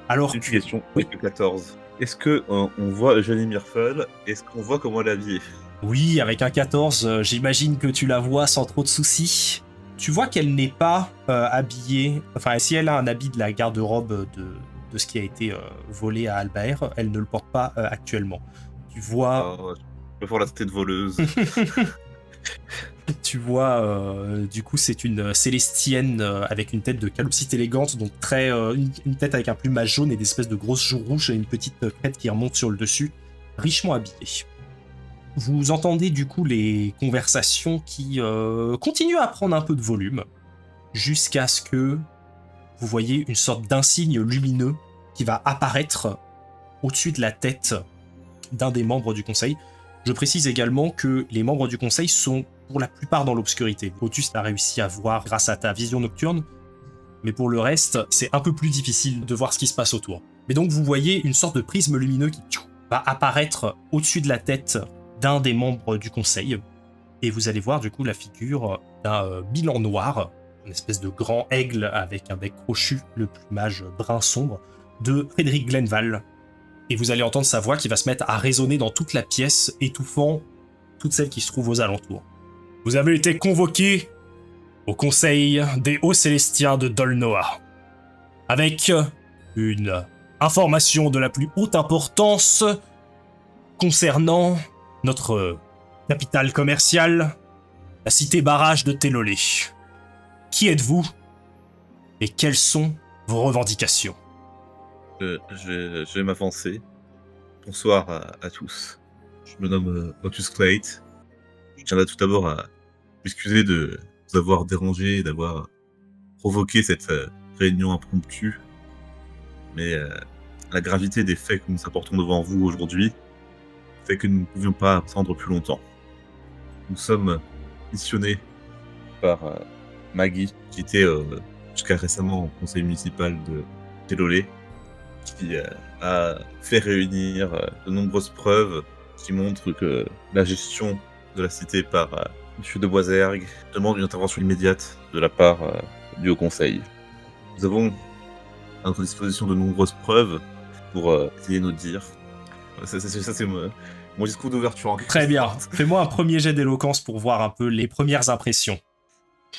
Alors, Une question, avec le 14. Est-ce que on voit Eugénie Mirfel? Est-ce qu'on voit comment elle est habillée? oui, avec un 14, j'imagine que tu la vois sans trop de soucis. Tu vois qu'elle n'est pas habillée... Enfin, si elle a un habit de la garde-robe de ce qui a été volé à Albaer, elle ne le porte pas actuellement. Tu vois... Oh, je peux voir la tête voleuse. Tu vois, du coup, c'est une célestienne avec une tête de calopsite élégante, donc une tête avec un plumage jaune et des espèces de grosses joues rouges et une petite crête qui remonte sur le dessus, richement habillée. Vous entendez du coup les conversations qui continuent à prendre un peu de volume, jusqu'à ce que vous voyez une sorte d'insigne lumineux qui va apparaître au-dessus de la tête d'un des membres du conseil. Je précise également que les membres du conseil sont pour la plupart dans l'obscurité. Otus a réussi à voir grâce à ta vision nocturne, mais pour le reste, c'est un peu plus difficile de voir ce qui se passe autour. Mais donc vous voyez une sorte de prisme lumineux qui va apparaître au-dessus de la tête d'un des membres du conseil, et vous allez voir du coup la figure d'un bilan noir, une espèce de grand aigle avec un bec crochu, le plumage brun sombre, de Frédéric Glenval. Et vous allez entendre sa voix qui va se mettre à résonner dans toute la pièce, étouffant toutes celles qui se trouvent aux alentours. Vous avez été convoqué au conseil des hauts célestiens de Dolnoa, avec une information de la plus haute importance concernant notre capitale commerciale, la cité barrage de Télolé. Qui êtes-vous et quelles sont vos revendications? Je vais m'avancer. Bonsoir à tous. Je me nomme Otus Clate. Je tiens là tout d'abord à m'excuser de vous avoir dérangé et d'avoir provoqué cette réunion impromptue. Mais la gravité des faits que nous apportons devant vous aujourd'hui fait que nous ne pouvions pas attendre plus longtemps. Nous sommes missionnés par Maggie, qui était jusqu'à récemment au conseil municipal de Télolé, qui a fait réunir de nombreuses preuves qui montrent que la gestion de la cité par M. de Boisergue demande une intervention immédiate de la part du Haut Conseil. Nous avons à notre disposition de nombreuses preuves pour essayer de nous dire. Ça, c'est mon discours d'ouverture en quelque Très bien. sorte. Fais-moi un premier jet d'éloquence pour voir un peu les premières impressions.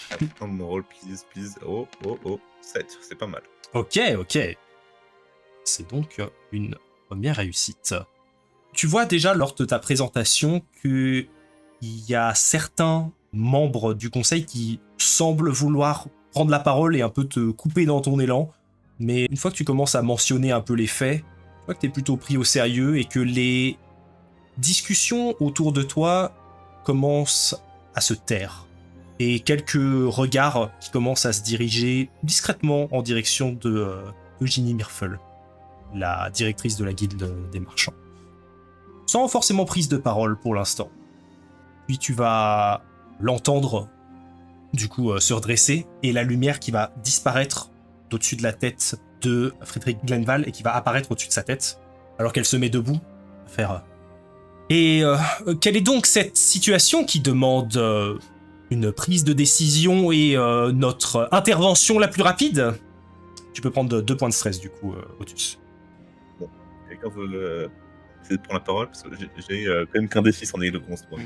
Attends mon rôle, please. Oh. 7, c'est pas mal. Ok. C'est donc une première réussite. Tu vois déjà lors de ta présentation qu'il y a certains membres du conseil qui semblent vouloir prendre la parole et un peu te couper dans ton élan. Mais une fois que tu commences à mentionner un peu les faits, tu vois que tu es plutôt pris au sérieux et que les discussions autour de toi commencent à se taire. Et quelques regards qui commencent à se diriger discrètement en direction de Eugénie Mirfel, la directrice de la guilde des marchands. Sans forcément prise de parole pour l'instant. Puis tu vas l'entendre du coup se redresser et la lumière qui va disparaître d'au-dessus de la tête de Frédéric Glenval et qui va apparaître au-dessus de sa tête alors qu'elle se met debout à faire et quelle est donc cette situation qui demande une prise de décision et notre intervention la plus rapide? Tu peux prendre 2 points de stress du coup, Otus. Quelqu'un veut essayer de prendre la parole parce que j'ai quand même qu'un défi en éloquence. Moi,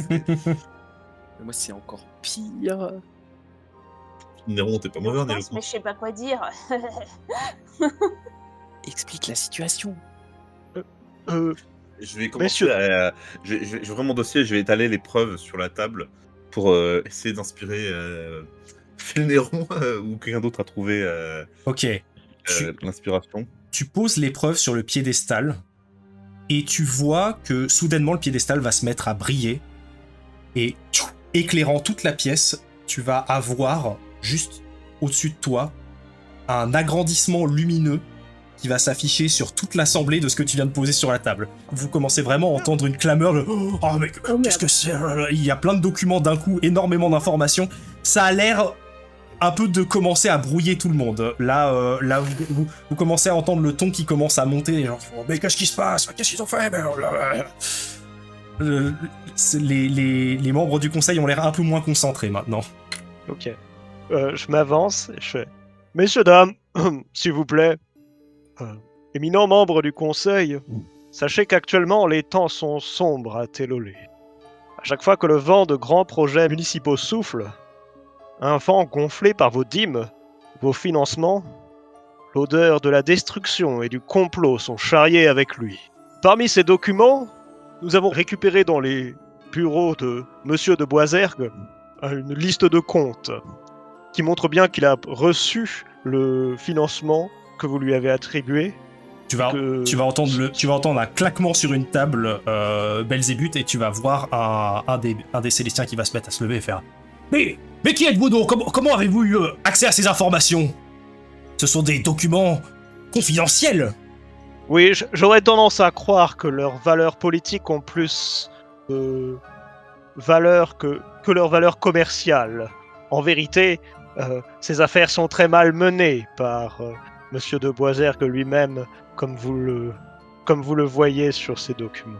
Mais moi, c'est encore pire. Néron, t'es pas mauvais en Mais éloquence. je sais pas quoi dire. Explique la situation. Je vais commencer Messieurs. je vais ouvrir mon dossier, je vais étaler les preuves sur la table pour essayer d'inspirer Michel Néron ou quelqu'un d'autre a trouvé Ok. l'inspiration. Tu poses l'épreuve sur le piédestal et tu vois que soudainement le piédestal va se mettre à briller et éclairant toute la pièce, tu vas avoir juste au-dessus de toi un agrandissement lumineux qui va s'afficher sur toute l'assemblée de ce que tu viens de poser sur la table. Vous commencez vraiment à entendre une clameur de « Oh mais qu'est-ce que c'est ?» Il y a plein de documents d'un coup, énormément d'informations. Ça a l'air un peu de commencer à brouiller tout le monde. Là, vous commencez à entendre le ton qui commence à monter. Les gens font « Mais qu'est-ce qui se passe? Qu'est-ce qu'ils ont fait ?» Les membres du conseil ont l'air un peu moins concentrés maintenant. Ok. Je m'avance et je fais « Messieurs, dames, s'il vous plaît, éminents membres du conseil, sachez qu'actuellement les temps sont sombres à Télolé. À chaque fois que le vent de grands projets municipaux souffle, un vent gonflé par vos dîmes, vos financements, l'odeur de la destruction et du complot sont charriés avec lui. Parmi ces documents, nous avons récupéré dans les bureaux de Monsieur de Boisergue une liste de comptes qui montre bien qu'il a reçu le financement que vous lui avez attribué. Tu vas entendre un claquement sur une table, Belzébuth, et tu vas voir un des Célestiens qui va se mettre à se lever et faire « Mais qui êtes-vous donc? Comment avez-vous eu accès à ces informations? Ce sont des documents confidentiels !» Oui, j'aurais tendance à croire que leurs valeurs politiques ont plus de valeur que leur valeur commerciale. En vérité, ces affaires sont très mal menées par Monsieur de Boisergue lui-même, comme vous le voyez sur ces documents.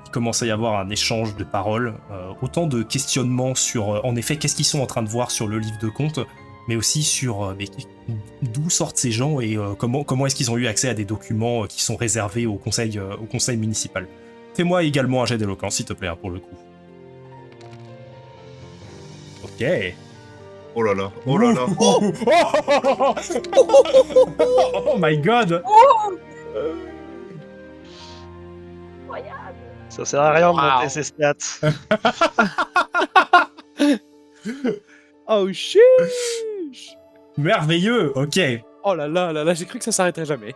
Il commence à y avoir un échange de paroles, autant de questionnements sur, en effet, qu'est-ce qu'ils sont en train de voir sur le livre de comptes, mais aussi sur d'où sortent ces gens et comment est-ce qu'ils ont eu accès à des documents qui sont réservés au conseil municipal. Fais-moi également un jet d'éloquence, s'il te plaît, pour le coup. Ok. Oh là là, oh là là. Oh my god. Ça sert à rien de monter ses stats. Oh shit. Merveilleux, ok. Oh là là, j'ai cru que ça s'arrêterait jamais.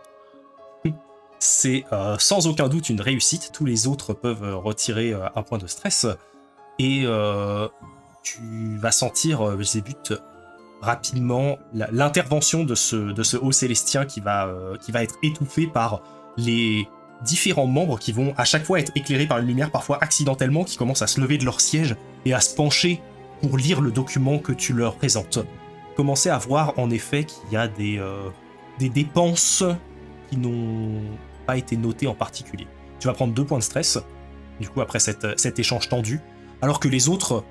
C'est sans aucun doute une réussite. Tous les autres peuvent retirer un point de stress. Et tu vas sentir, Belzébuth, rapidement l'intervention de ce haut célestien qui va être étouffé par les différents membres qui vont à chaque fois être éclairés par une lumière, parfois accidentellement, qui commencent à se lever de leur siège et à se pencher pour lire le document que tu leur présentes. Commencez à voir en effet qu'il y a des dépenses qui n'ont pas été notées en particulier. Tu vas prendre 2 points de stress, du coup, après cet échange tendu, alors que les autres,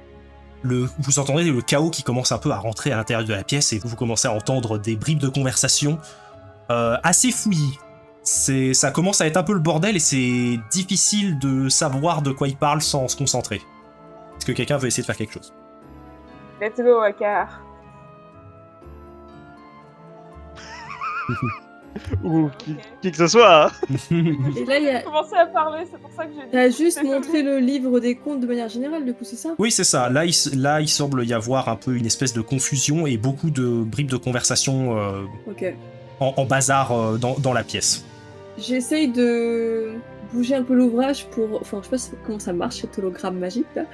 vous entendez le chaos qui commence un peu à rentrer à l'intérieur de la pièce et vous commencez à entendre des bribes de conversation assez fouillis. Ça commence à être un peu le bordel et c'est difficile de savoir de quoi ils parlent sans se concentrer. Est-ce que quelqu'un veut essayer de faire quelque chose? Let's go, Akar. Ou qui que ce soit. Hein. Et là, il y a... commencé à parler, c'est pour ça que j'ai dit. T'as juste montré le livre des comptes de manière générale, du coup, c'est ça? Oui, c'est ça. Là, il semble y avoir un peu une espèce de confusion et beaucoup de bribes de conversation Ok. en bazar dans la pièce. J'essaye de bouger un peu l'ouvrage pour... Enfin, je sais pas comment ça marche, cet hologramme magique, là.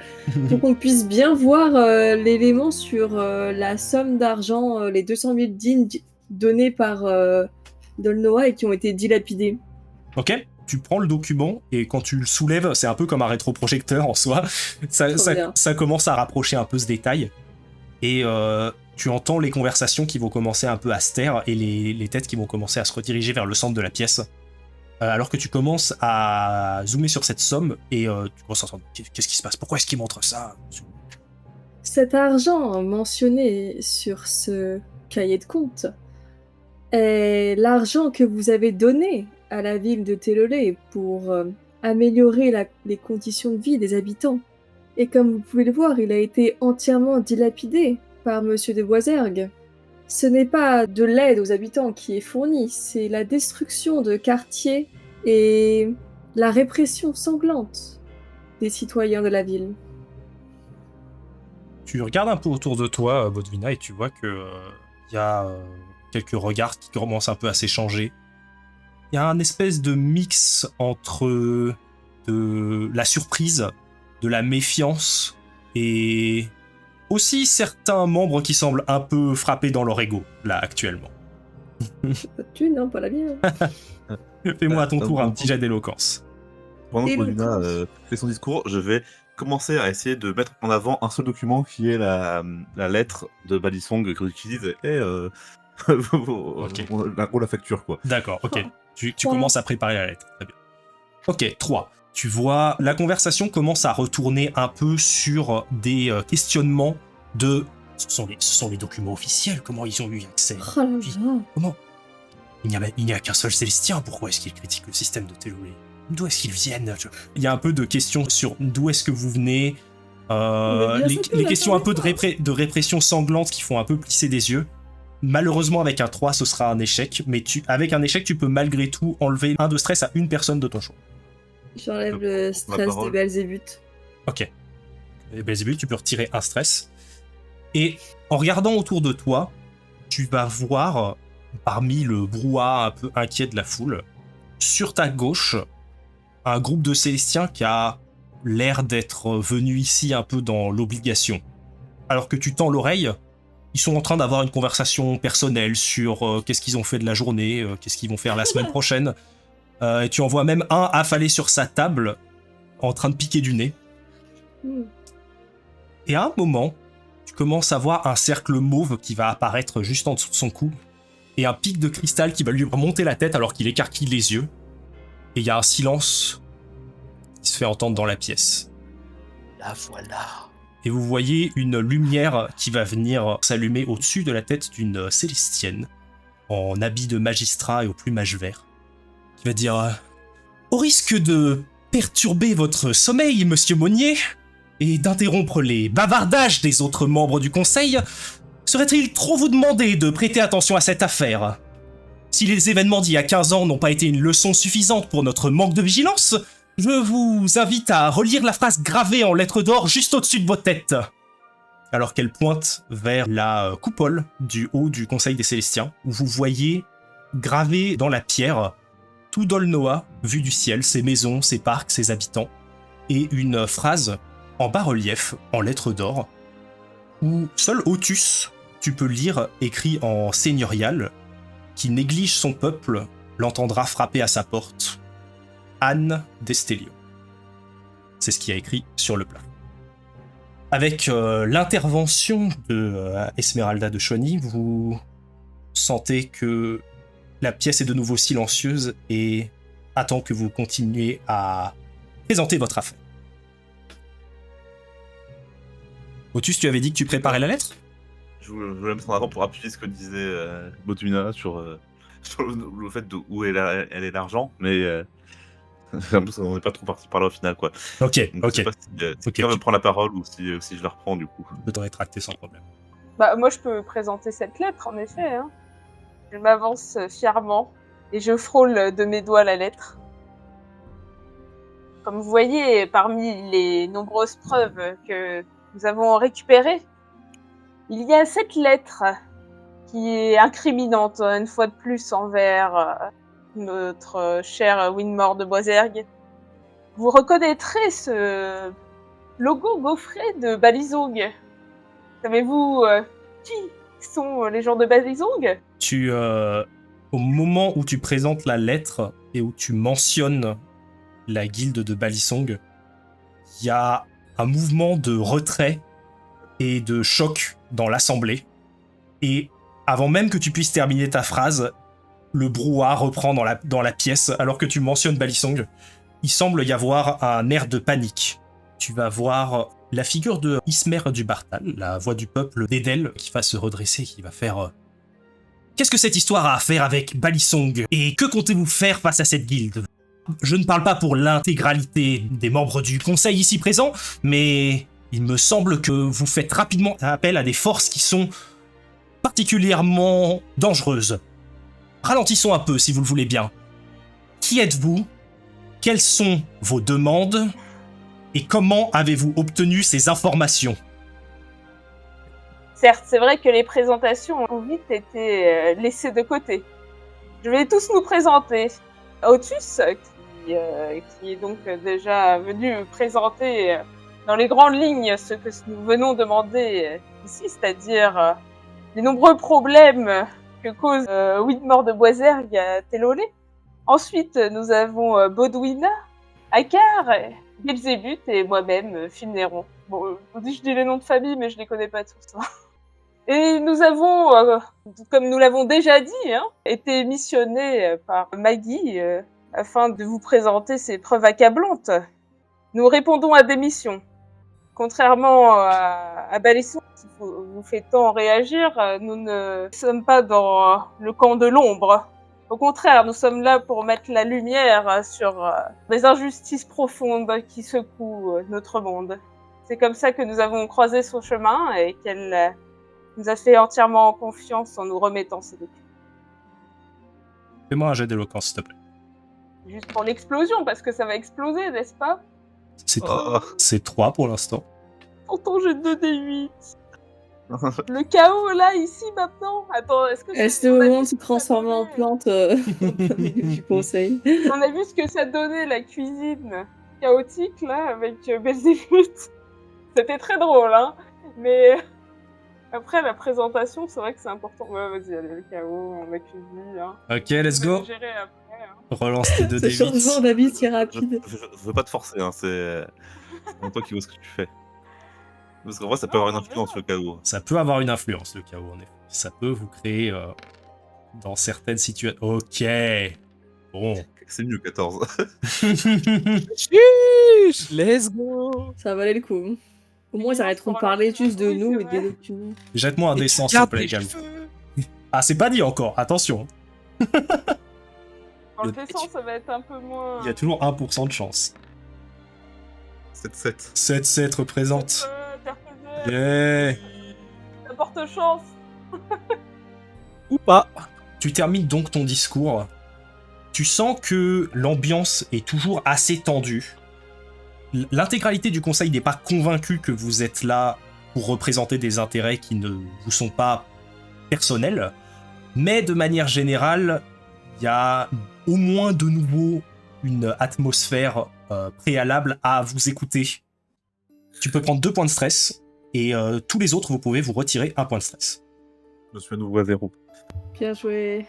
Pour qu'on puisse bien voir l'élément sur la somme d'argent, les 200 000 dîmes donnés par Dolnoa et qui ont été dilapidés. Ok, tu prends le document et quand tu le soulèves, c'est un peu comme un rétroprojecteur en soi. Ça commence à rapprocher un peu ce détail. Et tu entends les conversations qui vont commencer un peu à se taire et les têtes qui vont commencer à se rediriger vers le centre de la pièce. Alors que tu commences à zoomer sur cette somme et tu commences à entendre qu'est-ce qui se passe? Pourquoi est-ce qu'il montre ça? Cet argent mentionné sur ce cahier de compte est l'argent que vous avez donné à la ville de Télolé pour améliorer les conditions de vie des habitants. Et comme vous pouvez le voir, il a été entièrement dilapidé par Monsieur de Boisergue. Ce n'est pas de l'aide aux habitants qui est fournie, c'est la destruction de quartiers et la répression sanglante des citoyens de la ville. Tu regardes un peu autour de toi, Bodvina, et tu vois que y a quelques regards qui commencent un peu à s'échanger. Il y a un espèce de mix entre de la surprise, de la méfiance, et aussi certains membres qui semblent un peu frappés dans leur ego, là, actuellement. Pas de thune, hein, pas la mienne. Fais-moi à ton tour un petit jet d'éloquence. Pendant que Éloquence. Paulina fait son discours, je vais commencer à essayer de mettre en avant un seul document qui est la lettre de Balisong que j'utilise. Et la facture, quoi. D'accord, ok. Tu Ouais. commences à préparer la lettre. Très bien. Ok, 3. Tu vois, la conversation commence à retourner un peu sur des questionnements de... Ce sont les documents officiels, comment ils ont eu accès? Oh là Puis, là. comment? Il n'y a qu'un seul Célestien, pourquoi est-ce qu'il critique le système de Telluré? D'où est-ce qu'ils viennent? Il y a un peu de questions sur d'où est-ce que vous venez, Mais bien sûr, les la questions un peu première de répression sanglante qui font un peu plisser des yeux. Malheureusement, avec un 3, ce sera un échec, mais avec un échec, tu peux malgré tout enlever 1 de stress à une personne de ton choix. J'enlève le stress de parole. Belzébuth. Ok. Et Belzébuth, tu peux retirer un stress. Et en regardant autour de toi, tu vas voir, parmi le brouhaha un peu inquiet de la foule, sur ta gauche, un groupe de Célestiens qui a l'air d'être venu ici un peu dans l'obligation. Alors que tu tends l'oreille, ils sont en train d'avoir une conversation personnelle sur qu'est-ce qu'ils ont fait de la journée, qu'est-ce qu'ils vont faire la semaine prochaine. Et tu en vois même un affalé sur sa table, en train de piquer du nez. Et à un moment, tu commences à voir un cercle mauve qui va apparaître juste en dessous de son cou, et un pic de cristal qui va lui remonter la tête alors qu'il écarquille les yeux. Et il y a un silence qui se fait entendre dans la pièce. La voilà. Et vous voyez une lumière qui va venir s'allumer au-dessus de la tête d'une Célestienne, en habit de magistrat et au plumage vert, qui va dire au risque de perturber votre sommeil, monsieur Monnier, et d'interrompre les bavardages des autres membres du conseil, serait-il trop vous demander de prêter attention à cette affaire? Si les événements d'il y a 15 ans n'ont pas été une leçon suffisante pour notre manque de vigilance, je vous invite à relire la phrase gravée en lettres d'or juste au-dessus de votre tête. Alors qu'elle pointe vers la coupole du haut du Conseil des Célestiens, où vous voyez gravé dans la pierre tout Dolnoa vu du ciel, ses maisons, ses parcs, ses habitants, et une phrase en bas-relief, en lettres d'or, où seul Otus, tu peux lire écrit en seigneurial, qui néglige son peuple, l'entendra frapper à sa porte. Anne d'Estelio. C'est ce qui a écrit sur le plafond. Avec l'intervention de Esmeralda de Chauny, vous sentez que la pièce est de nouveau silencieuse et attend que vous continuiez à présenter votre affaire. Otus, tu avais dit que tu préparais la lettre ? Je voulais mettre en avant pour appuyer ce que disait Botumina sur le fait de où est l'argent, mais on n'est pas trop parti par là au final, quoi. Ok, Donc, ok. je sais pas si Ok, quelqu'un veut tu- prendre la parole ou si je la reprends, du coup. Je peux t'en rétracter sans problème. Bah, moi, je peux présenter cette lettre, en effet. Hein. Je m'avance fièrement et je frôle de mes doigts la lettre. Comme vous voyez, parmi les nombreuses preuves que nous avons récupérées, il y a cette lettre qui est incriminante, une fois de plus, envers notre cher Winmore de Boisergue. Vous reconnaîtrez ce logo gaufré de Balisong. Savez-vous qui sont les gens de Balisong? Au moment où tu présentes la lettre et où tu mentionnes la guilde de Balisong, il y a un mouvement de retrait et de choc dans l'assemblée. Et avant même que tu puisses terminer ta phrase, le brouhaha reprend dans la pièce alors que tu mentionnes Balisong. Il semble y avoir un air de panique. Tu vas voir la figure de Ismer du Bartal, la voix du peuple d'Edel, qui va se redresser, qui va faire qu'est-ce que cette histoire a à faire avec Balisong? Et que comptez-vous faire face à cette guilde? Je ne parle pas pour l'intégralité des membres du conseil ici présents, mais il me semble que vous faites rapidement appel à des forces qui sont particulièrement dangereuses. Ralentissons un peu, si vous le voulez bien. Qui êtes-vous? Quelles sont vos demandes? Et comment avez-vous obtenu ces informations? Certes, c'est vrai que les présentations ont vite été laissées de côté. Je vais tous nous présenter. Otus, qui est donc déjà venu présenter dans les grandes lignes ce que nous venons demander ici, c'est-à-dire les nombreux problèmes que cause Widmore de Boisergue à Télolé. Ensuite, nous avons Baudouina, Akar, Belzébuth et moi-même, Finnéron. Bon, je dis les noms de famille, mais je les connais pas tous. Hein. Et nous avons, comme nous l'avons déjà dit, été missionnés par Maggie afin de vous présenter ces preuves accablantes. Nous répondons à des missions. Contrairement à Balisson, qui vous fait tant réagir, nous ne sommes pas dans le camp de l'ombre. Au contraire, nous sommes là pour mettre la lumière sur des injustices profondes qui secouent notre monde. C'est comme ça que nous avons croisé son chemin et qu'elle nous a fait entièrement confiance en nous remettant ces documents. Fais-moi un jet d'éloquence, s'il te plaît. Juste pour l'explosion, parce que ça va exploser, n'est-ce pas? C'est 3 pour l'instant. Pourtant, j'ai 2d8. Le chaos, là, ici, maintenant. Attends, est-ce que... Est-ce le moment de se transformer en plante du conseil? On a vu ce que ça donnait, la cuisine chaotique, là, avec Belzébuth. C'était très drôle, hein. Mais après, la présentation, c'est vrai que c'est important. Ouais, vas-y, allez, le chaos, la cuisine, hein. Ok, let's go. Gérer après, hein. Relance tes 2 Ce changement d'habit si Je rapide. veux pas te forcer, hein, c'est toi qui vois ce que tu fais. Parce qu'en vrai, ça peut avoir une influence, le chaos. Ça peut avoir une influence, le chaos, en effet. Ça peut vous créer dans certaines situations... Ok. Bon. C'est mieux 14. Chuch, let's go. Ça valait le coup. Au moins, ils arrêteront de parler juste de Oui, nous c'est et des vrai. documents. Jette-moi un Et dessin, tu s'il te gardes plaît, tes également. cheveux. Ah, c'est pas dit encore, attention. Dans le dessin, ça va être un peu moins... Il y a toujours 1% de chance. 7-7. 7-7 représente. Interposé. Yeah. Ça porte chance. Ou pas. Tu termines donc ton discours. Tu sens que l'ambiance est toujours assez tendue. L'intégralité du conseil n'est pas convaincue que vous êtes là pour représenter des intérêts qui ne vous sont pas personnels. Mais de manière générale, il y a au moins de nouveau une atmosphère préalable à vous écouter. Tu peux prendre 2 points de stress, et tous les autres, vous pouvez vous retirer 1 point de stress. Je suis à nouveau à 0. Bien joué.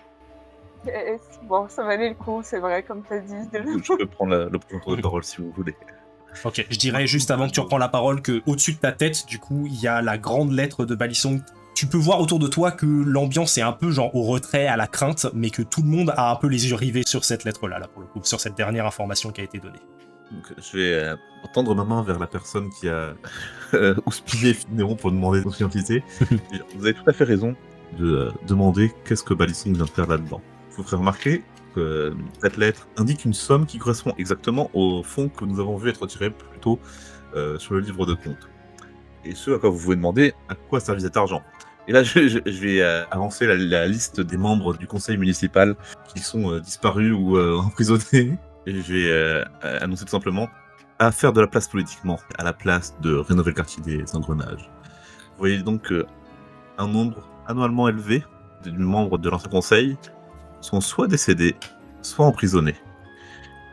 Bon, ça valait le coup, c'est vrai, comme t'as dit. Je peux prendre le prochain tour de parole si vous voulez. Ok, je dirais juste avant que tu reprends la parole que au-dessus de ta tête, du coup, il y a la grande lettre de Balisson. Tu peux voir autour de toi que l'ambiance est un peu genre au retrait, à la crainte, mais que tout le monde a un peu les yeux rivés sur cette lettre-là, là, pour le coup, sur cette dernière information qui a été donnée. Donc, je vais tendre ma main vers la personne qui a houspillé Finnéron pour demander son identité. Vous avez tout à fait raison de demander qu'est-ce que Balisson vient de faire là-dedans. Je vous ferai remarquer que cette lettre indique une somme qui correspond exactement au fonds que nous avons vu être retiré plus tôt sur le livre de compte. Et ce à quoi vous pouvez demander à quoi servit cet argent. Et là, je vais avancer la liste des membres du conseil municipal qui sont disparus ou emprisonnés. Et je vais annoncer tout simplement à faire de la place politiquement, à la place de rénover le quartier des engrenages. Vous voyez donc un nombre annuellement élevé de membres de l'ancien conseil sont soit décédés, soit emprisonnés.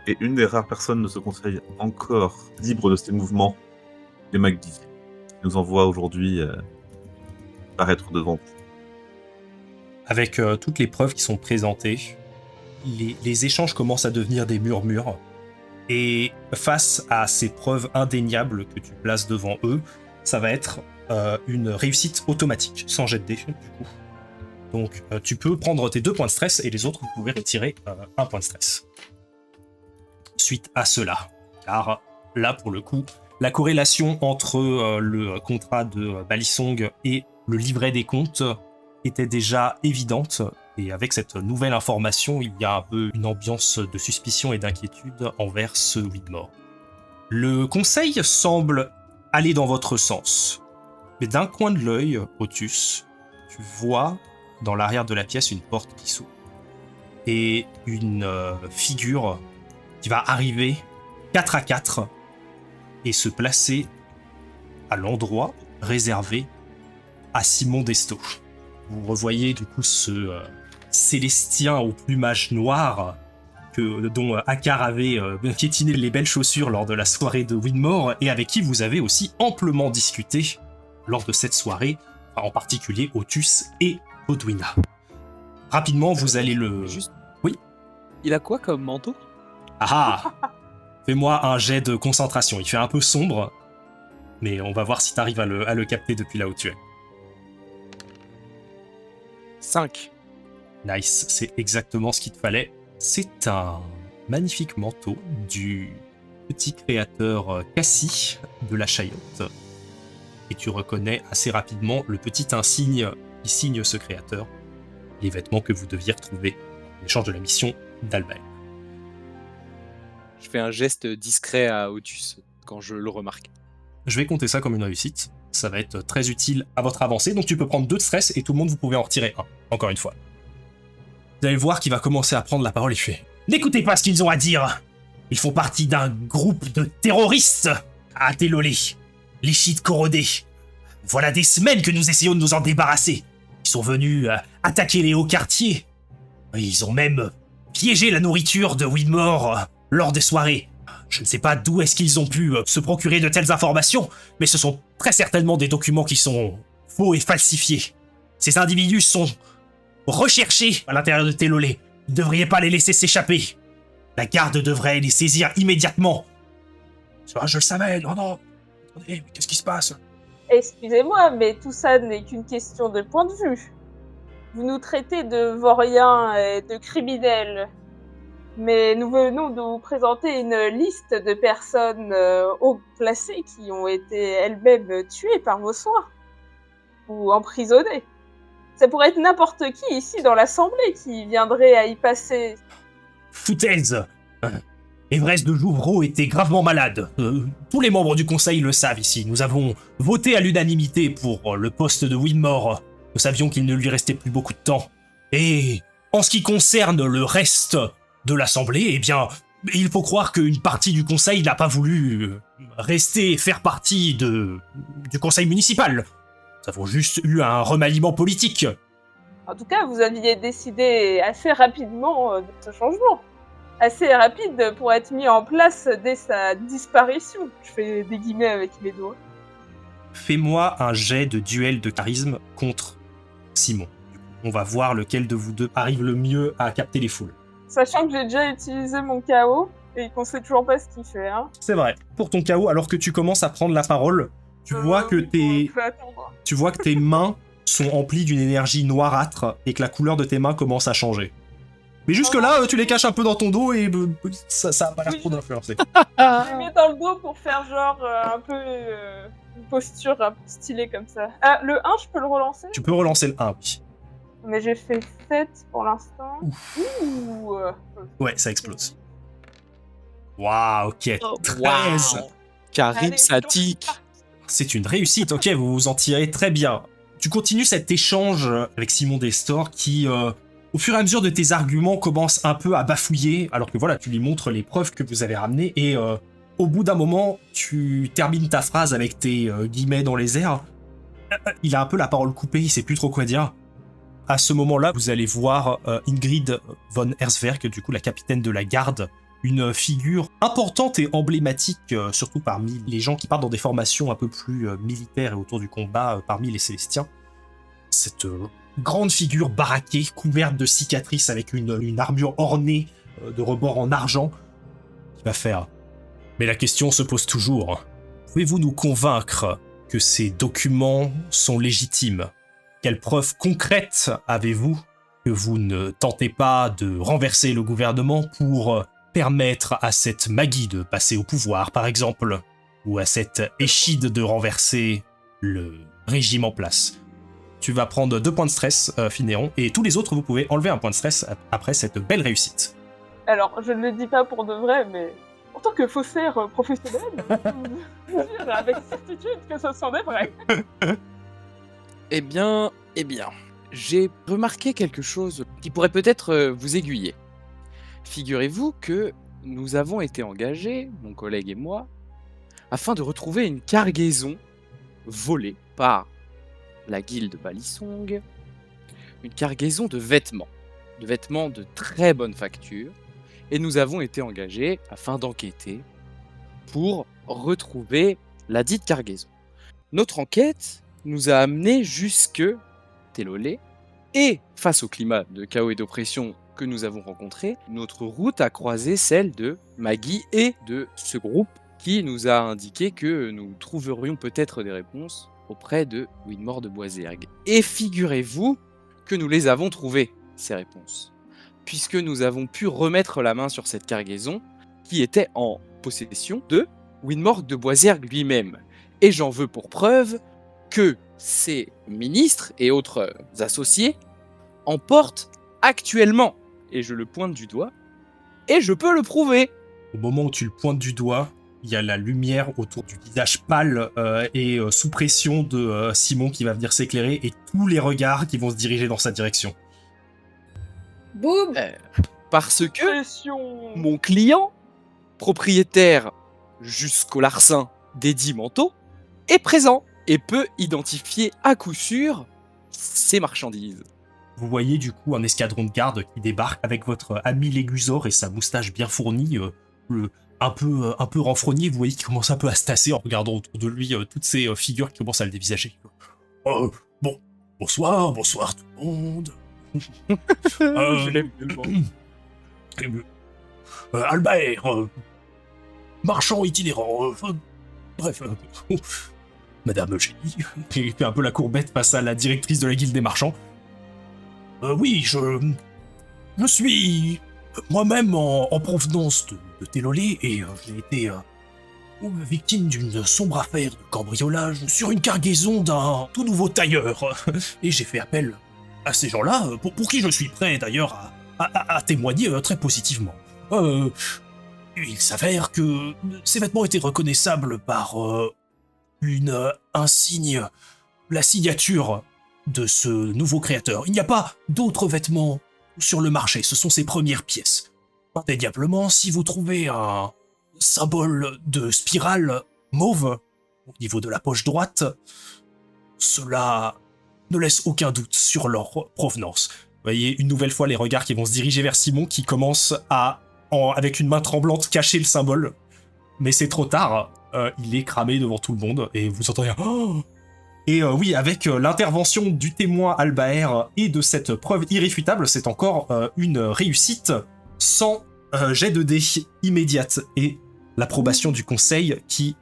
Et une des rares personnes de ce conseil encore libre de ces mouvements est Magdi, qui nous envoie aujourd'hui paraître devant vous. Avec toutes les preuves qui sont présentées, les échanges commencent à devenir des murmures. Et face à ces preuves indéniables que tu places devant eux, ça va être une réussite automatique, sans jet de dés, du coup. Donc tu peux prendre tes 2 points de stress et les autres, vous pouvez retirer 1 point de stress. Suite à cela, car là, pour le coup, la corrélation entre le contrat de Balisong et le livret des comptes était déjà évidente. Et avec cette nouvelle information, il y a un peu une ambiance de suspicion et d'inquiétude envers ce Widmore. Le conseil semble aller dans votre sens. Mais d'un coin de l'œil, Otus, tu vois dans l'arrière de la pièce une porte qui s'ouvre. Et une figure qui va arriver 4 à 4 et se placer à l'endroit réservé à Simon Desto. Vous revoyez du coup ce Célestien au plumage noir dont Akar avait piétiné les belles chaussures lors de la soirée de Winmore et avec qui vous avez aussi amplement discuté lors de cette soirée, en particulier Otus et Odwina. Rapidement, vous allez le... Juste. Oui. Il a quoi comme manteau? Ah ah. Fais-moi un jet de concentration. Il fait un peu sombre, mais on va voir si tu arrives à le capter depuis là où tu es. 5. Nice, c'est exactement ce qu'il te fallait. C'est un magnifique manteau du petit créateur Cassie de la Chayotte. Et tu reconnais assez rapidement le petit insigne qui signe ce créateur, les vêtements que vous deviez retrouver en échange de la mission d'Albert. Je fais un geste discret à Otus quand je le remarque. Je vais compter ça comme une réussite. Ça va être très utile à votre avancée, donc tu peux prendre 2 de stress et tout le monde vous pouvez en retirer 1, encore une fois. Vous allez voir qu'il va commencer à prendre la parole et fait « N'écoutez pas ce qu'ils ont à dire. Ils font partie d'un groupe de terroristes à Télolé, les chiites corrodés. Voilà des semaines que nous essayons de nous en débarrasser. Ils sont venus attaquer les hauts quartiers. Ils ont même piégé la nourriture de Winmore lors des soirées. Je ne sais pas d'où est-ce qu'ils ont pu se procurer de telles informations, mais ce sont très certainement des documents qui sont faux et falsifiés. Ces individus sont recherchés à l'intérieur de Télolé. Vous ne devriez pas les laisser s'échapper. La garde devrait les saisir immédiatement. Je le savais, non. Attendez, mais qu'est-ce qui se passe? Excusez-moi, mais tout ça n'est qu'une question de point de vue. Vous nous traitez de vauriens et de criminels. Mais nous venons de vous présenter une liste de personnes haut placées qui ont été elles-mêmes tuées par vos soins. Ou emprisonnées. Ça pourrait être n'importe qui ici dans l'Assemblée qui viendrait à y passer. Foutaise! Everest de Jouvreau était gravement malade. Tous les membres du conseil le savent ici. Nous avons voté à l'unanimité pour le poste de Winmore. Nous savions qu'il ne lui restait plus beaucoup de temps. Et en ce qui concerne le reste de l'Assemblée, eh bien, il faut croire qu'une partie du conseil n'a pas voulu rester et faire partie du conseil municipal. Nous avons juste eu un remaniement politique. En tout cas, vous aviez décidé assez rapidement de ce changement. Assez rapide pour être mis en place dès sa disparition. Je fais des guillemets avec mes doigts. Fais-moi un jet de duel de charisme contre Simon. On va voir lequel de vous deux arrive le mieux à capter les foules. Sachant que j'ai déjà utilisé mon KO et qu'on sait toujours pas ce qu'il fait. Hein. C'est vrai. Pour ton KO, alors que tu commences à prendre la parole, tu vois que tes mains sont emplies d'une énergie noirâtre et que la couleur de tes mains commence à changer. Mais jusque-là, tu les caches un peu dans ton dos et ça a pas l'air trop d'influencer. Je les mets dans le dos pour faire genre un peu une posture un peu stylée comme ça. Ah, le 1, je peux le relancer? Tu peux relancer le 1, oui. Mais j'ai fait 7 pour l'instant. Ouh. Ouais, ça explose. Waouh, ok. 13. Wow. Karim Allez, Satik. C'est une réussite, ok, vous vous en tirez très bien. Tu continues cet échange avec Simon Destor qui, au fur et à mesure de tes arguments, commence un peu à bafouiller, alors que voilà, tu lui montres les preuves que vous avez ramenées, et au bout d'un moment, tu termines ta phrase avec tes guillemets dans les airs. Il a un peu la parole coupée, il sait plus trop quoi dire. À ce moment-là, vous allez voir Ingrid von Herzberg, du coup la capitaine de la garde, une figure importante et emblématique, surtout parmi les gens qui partent dans des formations un peu plus militaires et autour du combat parmi les Célestiens. Cette grande figure baraquée, couverte de cicatrices avec une armure ornée de rebords en argent, qui va faire. Mais la question se pose toujours. Pouvez-vous nous convaincre que ces documents sont légitimes? Quelles preuves concrètes avez-vous que vous ne tentez pas de renverser le gouvernement pour permettre à cette Maggie de passer au pouvoir, par exemple, ou à cette Échide de renverser le régime en place? Tu vas prendre 2 points de stress, Finéron, et tous les autres, vous pouvez enlever un point de stress après cette belle réussite. Alors, je ne le dis pas pour de vrai, mais en tant que faussaire professionnel, je peux dire avec certitude que ce sont des vrais. Eh bien, j'ai remarqué quelque chose qui pourrait peut-être vous aiguiller. Figurez-vous que nous avons été engagés, mon collègue et moi, afin de retrouver une cargaison volée par la guilde Balisong, une cargaison de vêtements de très bonne facture, et nous avons été engagés afin d'enquêter pour retrouver la dite cargaison. Notre enquête nous a amenés jusque Télolé, et face au climat de chaos et d'oppression que nous avons rencontré, notre route a croisé celle de Maggie et de ce groupe qui nous a indiqué que nous trouverions peut-être des réponses auprès de Winmore de Boisergue. Et figurez-vous que nous les avons trouvées, ces réponses, puisque nous avons pu remettre la main sur cette cargaison qui était en possession de Winmore de Boisergue lui-même. Et j'en veux pour preuve que ses ministres et autres associés en portent actuellement. Et je le pointe du doigt, et je peux le prouver. Au moment où tu le pointes du doigt, il y a la lumière autour du visage pâle et sous pression de Simon qui va venir s'éclairer, et tous les regards qui vont se diriger dans sa direction. Boum! Parce que Pression. mon client, propriétaire jusqu'au larcin des 10 manteaux, est présent et peut identifier à coup sûr ces marchandises. Vous voyez du coup un escadron de garde qui débarque avec votre ami Légusor et sa moustache bien fournie, un peu renfrogné. Vous voyez qu'il commence un peu à se tasser en regardant autour de lui toutes ces figures qui commencent à le dévisager. Bon, bonsoir tout le monde. Je l'aime tellement. Albert, marchand itinérant, bref, Madame Eugénie, qui fait un peu la courbette face à la directrice de la guilde des marchands. Oui, je suis moi-même en provenance de Télolé, et j'ai été victime d'une sombre affaire de cambriolage sur une cargaison d'un tout nouveau tailleur. Et j'ai fait appel à ces gens-là, pour qui je suis prêt d'ailleurs à témoigner très positivement. Il s'avère que ces vêtements étaient reconnaissables par un signe, la signature de ce nouveau créateur. Il n'y a pas d'autres vêtements sur le marché, ce sont ses premières pièces. Indéniablement, si vous trouvez un symbole de spirale mauve au niveau de la poche droite, cela ne laisse aucun doute sur leur provenance. Vous voyez une nouvelle fois les regards qui vont se diriger vers Simon, qui commence à, avec une main tremblante, cacher le symbole. Mais c'est trop tard, il est cramé devant tout le monde, et vous entendez un oh. Et oui, avec l'intervention du témoin Albaer et de cette preuve irréfutable, c'est encore une réussite sans jet de dés immédiate, et l'approbation du conseil qui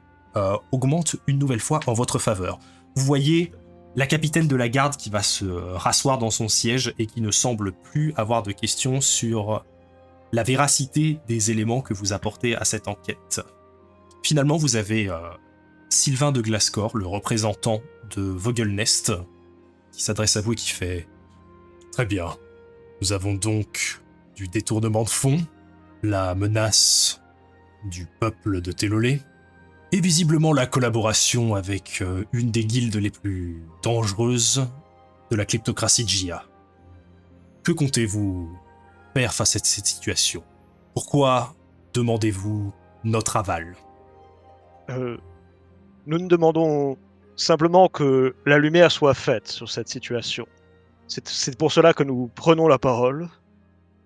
augmente une nouvelle fois en votre faveur. Vous voyez la capitaine de la garde qui va se rasseoir dans son siège et qui ne semble plus avoir de questions sur la véracité des éléments que vous apportez à cette enquête. Finalement, vous avez Sylvain de Glascore, le représentant de Vogelnest, qui s'adresse à vous et qui fait « Très bien, nous avons donc du détournement de fonds, la menace du peuple de Télolé, et visiblement la collaboration avec une des guildes les plus dangereuses de la kleptocratie de Jia. Que comptez-vous faire face à cette situation? Pourquoi demandez-vous notre aval? Nous ne demandons simplement que la lumière soit faite sur cette situation. C'est pour cela que nous prenons la parole.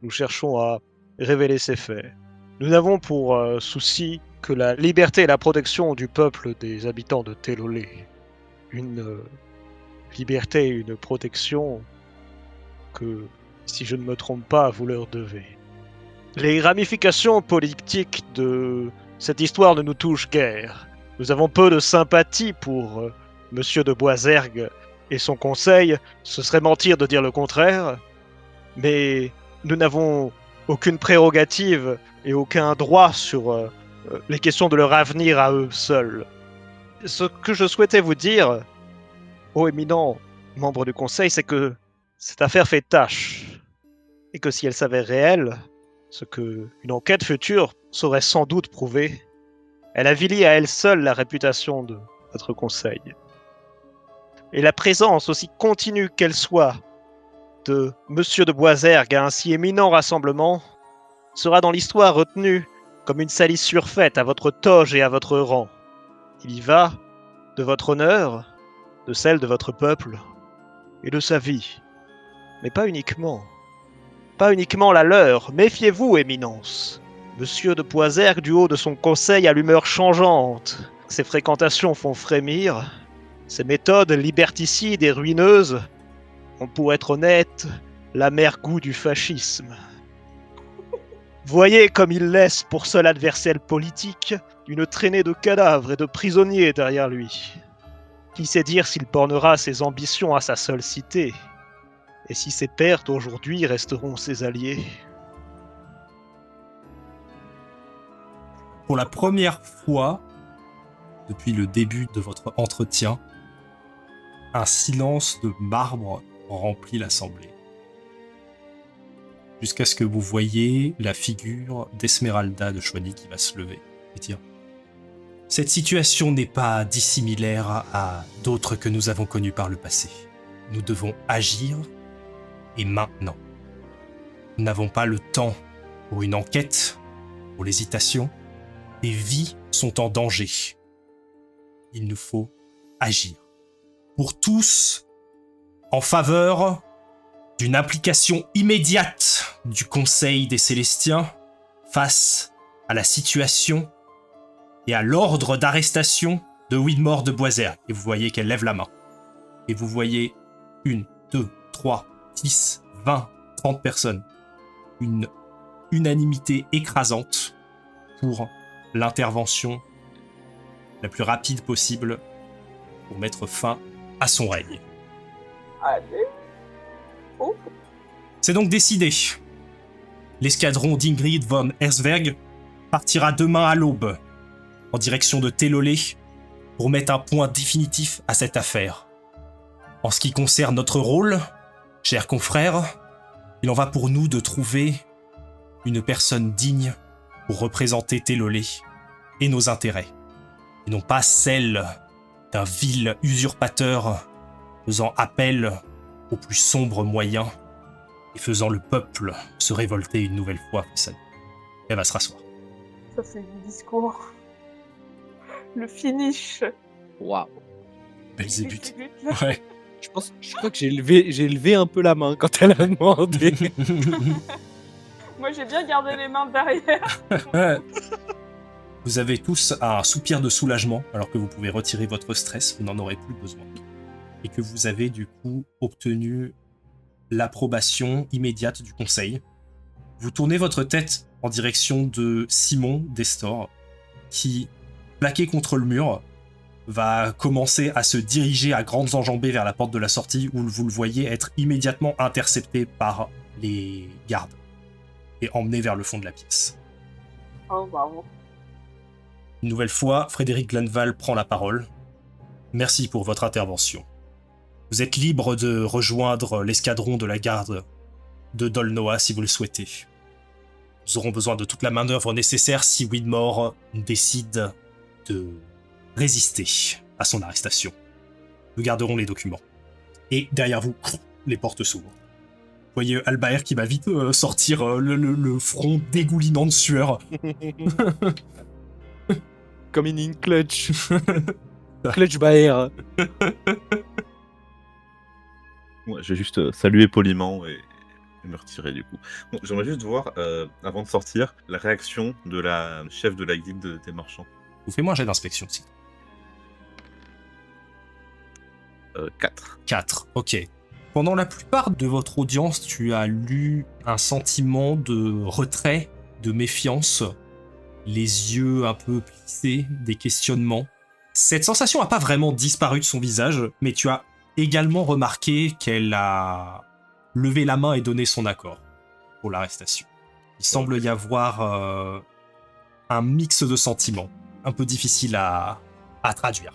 Nous cherchons à révéler ces faits. Nous n'avons pour souci que la liberté et la protection du peuple des habitants de Télolé. Une liberté et une protection que, si je ne me trompe pas, vous leur devez. Les ramifications politiques de cette histoire ne nous touchent guère. Nous avons peu de sympathie pour Monsieur de Boisergue et son conseil. Ce serait mentir de dire le contraire. Mais nous n'avons aucune prérogative et aucun droit sur les questions de leur avenir à eux seuls. Ce que je souhaitais vous dire, ô éminent membre du conseil, c'est que cette affaire fait tâche. Et que si elle s'avère réelle, ce que une enquête future saurait sans doute prouver, elle avilit à elle seule la réputation de votre conseil. Et la présence, aussi continue qu'elle soit, de Monsieur de Boisergue à un si éminent rassemblement sera dans l'histoire retenue comme une salissure faite à votre toge et à votre rang. Il y va de votre honneur, de celle de votre peuple et de sa vie. Mais pas uniquement. Pas uniquement la leur. Méfiez-vous, Éminence. Monsieur de Poisergue, du haut de son conseil à l'humeur changeante. Ses fréquentations font frémir. Ses méthodes liberticides et ruineuses ont, pour être honnête, l'amer goût du fascisme. Voyez comme il laisse pour seul adversaire politique une traînée de cadavres et de prisonniers derrière lui. Qui sait dire s'il bornera ses ambitions à sa seule cité, et si ses pertes aujourd'hui resteront ses alliés. Pour la première fois, depuis le début de votre entretien, un silence de marbre remplit l'assemblée. Jusqu'à ce que vous voyez la figure d'Esmeralda de Chouani qui va se lever et dire « Cette situation n'est pas dissimilaire à d'autres que nous avons connues par le passé. Nous devons agir, et maintenant. Nous n'avons pas le temps pour une enquête, pour l'hésitation. Les vies sont en danger. Il nous faut agir. Pour tous, en faveur d'une implication immédiate du Conseil des Célestiens face à la situation et à l'ordre d'arrestation de Widmore de Boisergue. Et vous voyez qu'elle lève la main. Et vous voyez 1, 2, 3, 10, 20, 30 personnes. Une unanimité écrasante pour l'intervention la plus rapide possible pour mettre fin à son règne. Allez. Oh. C'est donc décidé. L'escadron d'Ingrid von Herzberg partira demain à l'aube en direction de Télolé pour mettre un point définitif à cette affaire. En ce qui concerne notre rôle, chers confrères, il en va pour nous de trouver une personne digne pour représenter Télolé et nos intérêts, et non pas celle d'un vil usurpateur faisant appel aux plus sombres moyens et faisant le peuple se révolter une nouvelle fois. Elle va se rasseoir. Ça, c'est du discours. Le finish. Waouh. Belzébuth. Belzébuth. Ouais. Je crois que j'ai levé un peu la main quand elle a demandé. Moi, j'ai bien gardé les mains derrière. Vous avez tous un soupir de soulagement alors que vous pouvez retirer votre stress, vous n'en aurez plus besoin. Et que vous avez du coup obtenu l'approbation immédiate du conseil. Vous tournez votre tête en direction de Simon Destor, qui, plaqué contre le mur, va commencer à se diriger à grandes enjambées vers la porte de la sortie où vous le voyez être immédiatement intercepté par les gardes et emmené vers le fond de la pièce. Oh, bravo. Une nouvelle fois, Frédéric Glanval prend la parole. Merci pour votre intervention. Vous êtes libre de rejoindre l'escadron de la garde de Dolnoa si vous le souhaitez. Nous aurons besoin de toute la main-d'œuvre nécessaire si Widmore décide de résister à son arrestation. Nous garderons les documents. Et derrière vous, les portes s'ouvrent. Vous voyez Albaer qui va vite sortir le front dégoulinant de sueur. Comme une clutch. Clutch Baer. Ouais, je vais juste saluer poliment et me retirer du coup. Bon, j'aimerais juste voir, avant de sortir, la réaction de la chef de la guilde des marchands. Vous faites-moi un jet d'inspection, si. 4. 4, ok. Pendant la plupart de votre audience, tu as lu un sentiment de retrait, de méfiance, les yeux un peu plissés, des questionnements. Cette sensation n'a pas vraiment disparu de son visage, mais tu as également remarqué qu'elle a levé la main et donné son accord pour l'arrestation. Il semble y avoir un mix de sentiments, un peu difficile à traduire.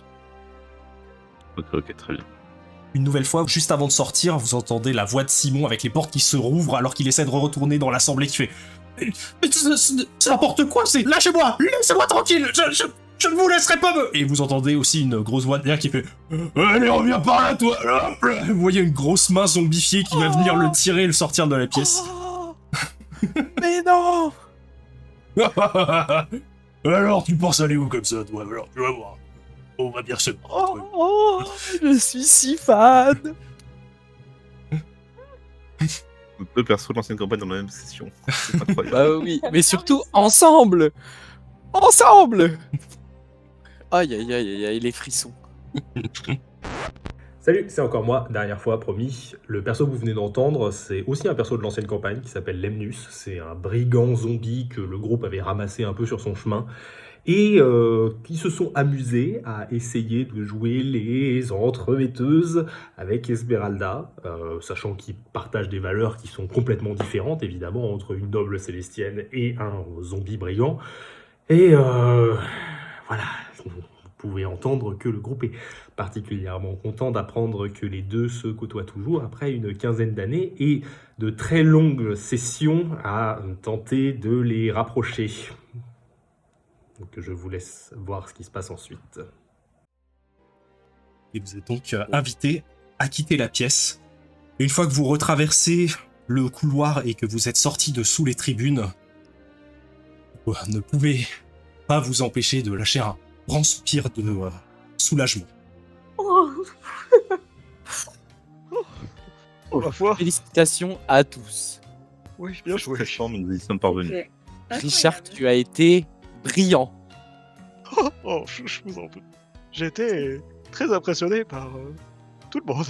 Ok, très bien. Une nouvelle fois, juste avant de sortir, vous entendez la voix de Simon avec les portes qui se rouvrent alors qu'il essaie de retourner dans l'assemblée qui fait « C'est n'importe quoi, c'est... Lâchez-moi! Laissez-moi tranquille! Je ne vous laisserai pas me... » Et vous entendez aussi une grosse voix derrière qui fait « Allez, reviens par là, toi! » Vous voyez une grosse main zombifiée qui va venir le tirer et le sortir de la pièce. Mais non! Alors, tu penses aller où comme ça, toi? Alors, tu vas voir. On va bien se Oh, oh, je suis si fan. Deux persos de l'ancienne campagne dans la même session. C'est incroyable. Bah oui, mais surtout ensemble. Ensemble. Aïe aïe aïe aïe aïe, les frissons. Salut, c'est encore moi, dernière fois, promis. Le perso que vous venez d'entendre, c'est aussi un perso de l'ancienne campagne qui s'appelle Lemnus. C'est un brigand zombie que le groupe avait ramassé un peu sur son chemin et qui se sont amusés à essayer de jouer les entremetteuses avec Esmeralda, sachant qu'ils partagent des valeurs qui sont complètement différentes, évidemment, entre une noble célestienne et un zombie brigand. Et voilà, vous pouvez entendre que le groupe est particulièrement content d'apprendre que les deux se côtoient toujours après une quinzaine d'années et de très longues sessions à tenter de les rapprocher. Donc je vous laisse voir ce qui se passe ensuite. Et vous êtes donc invité à quitter la pièce. Et une fois que vous retraversez le couloir et que vous êtes sorti de sous les tribunes, vous ne pouvez pas vous empêcher de lâcher un grand soupir de soulagement. Oh, Oh la foi. Félicitations à tous. Oui, bien joué. Stressant, mais nous y sommes parvenus. Ok. Richard, Incroyable. tu as été brillant. Oh, je vous en prie. J'ai été très impressionné par tout le monde.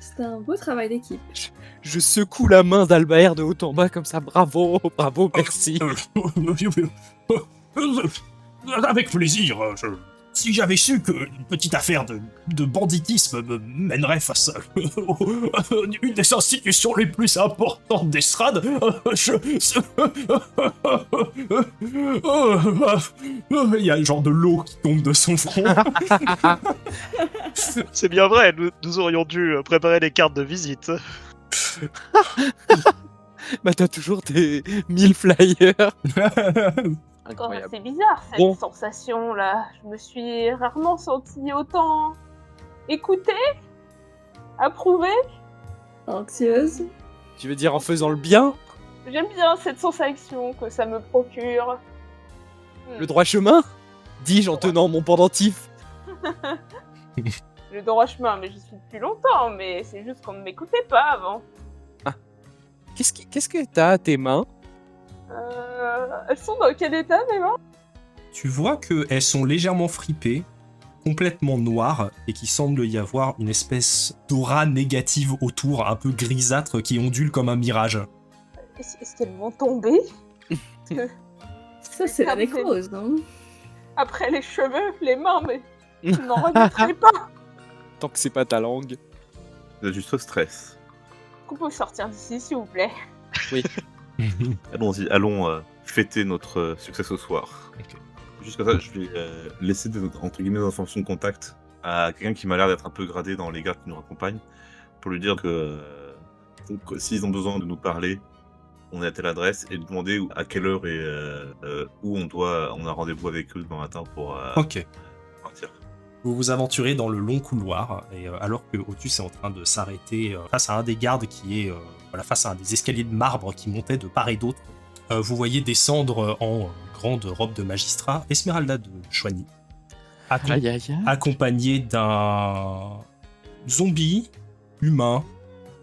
C'était un beau travail d'équipe. Je secoue la main d'Albaer de haut en bas comme ça. Bravo, bravo, merci. Avec plaisir. Si j'avais su qu'une petite affaire de banditisme me mènerait face à une des institutions les plus importantes d'Estrade, il y a un genre de l'eau qui tombe de son front. C'est bien vrai, nous aurions dû préparer des cartes de visite. Bah t'as toujours tes 1000 flyers. oh, Incroyable. c'est bizarre cette Bon. sensation là. Je me suis rarement sentie autant écoutée, approuvée. Anxieuse. Tu veux dire en faisant le bien, J'aime bien cette sensation que ça me procure. le droit chemin, dis-je en tenant mon pendentif. Le droit chemin, mais j'y suis depuis longtemps, mais c'est juste qu'on ne m'écoutait pas avant. Qu'est-ce que t'as à tes mains? Elles sont dans quel état, mes mains? Tu vois qu'elles sont légèrement fripées, complètement noires, et qu'il semble y avoir une espèce d'aura négative autour, un peu grisâtre, qui ondule comme un mirage. Est-ce qu'elles vont tomber? Ça, c'est la nécrose, non? Après les cheveux, les mains, mais je n'en remettrai pas. Tant que c'est pas ta langue. Vous êtes juste au stress. Qu'on peut sortir d'ici, s'il vous plaît? Allons-y, allons fêter notre succès ce soir. Ok. Juste comme ça, je vais laisser entre guillemets nos informations de contact à quelqu'un qui m'a l'air d'être un peu gradé dans les gardes qui nous accompagnent, pour lui dire que s'ils ont besoin de nous parler, on est à telle adresse, et demander à quelle heure et où on a rendez-vous avec eux demain matin pour Ok. partir. Vous vous aventurez dans le long couloir, et alors que Otus est en train de s'arrêter face à un des gardes qui est face à un des escaliers de marbre qui montaient de part et d'autre, vous voyez descendre en grande robe de magistrat Esmeralda de Choigny, Aïe aïe aïe. accompagnée d'un zombie humain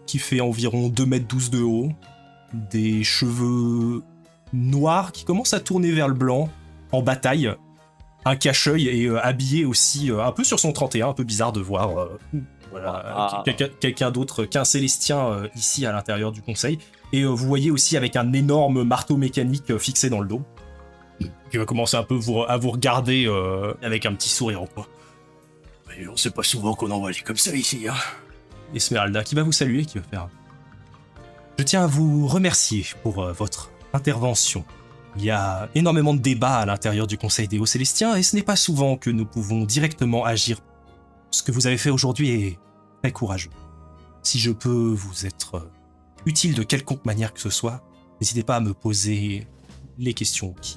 qui fait environ 2,12 m de haut, des cheveux noirs qui commencent à tourner vers le blanc, en bataille, un cache-œil et habillé aussi un peu sur son 31, un peu bizarre de voir quelqu'un d'autre qu'un Célestien ici à l'intérieur du conseil. Et vous voyez aussi avec un énorme marteau mécanique fixé dans le dos, qui va commencer un peu à vous regarder avec un petit sourire en coin. Mais on sait pas souvent qu'on envoie les comme ça ici, hein. Esmeralda qui va vous saluer, qui va faire... Je tiens à vous remercier pour votre intervention. Il y a énormément de débats à l'intérieur du Conseil des Hauts-Célestiens et ce n'est pas souvent que nous pouvons directement agir. Ce que vous avez fait aujourd'hui est très courageux. Si je peux vous être utile de quelconque manière que ce soit, n'hésitez pas à me poser les questions qui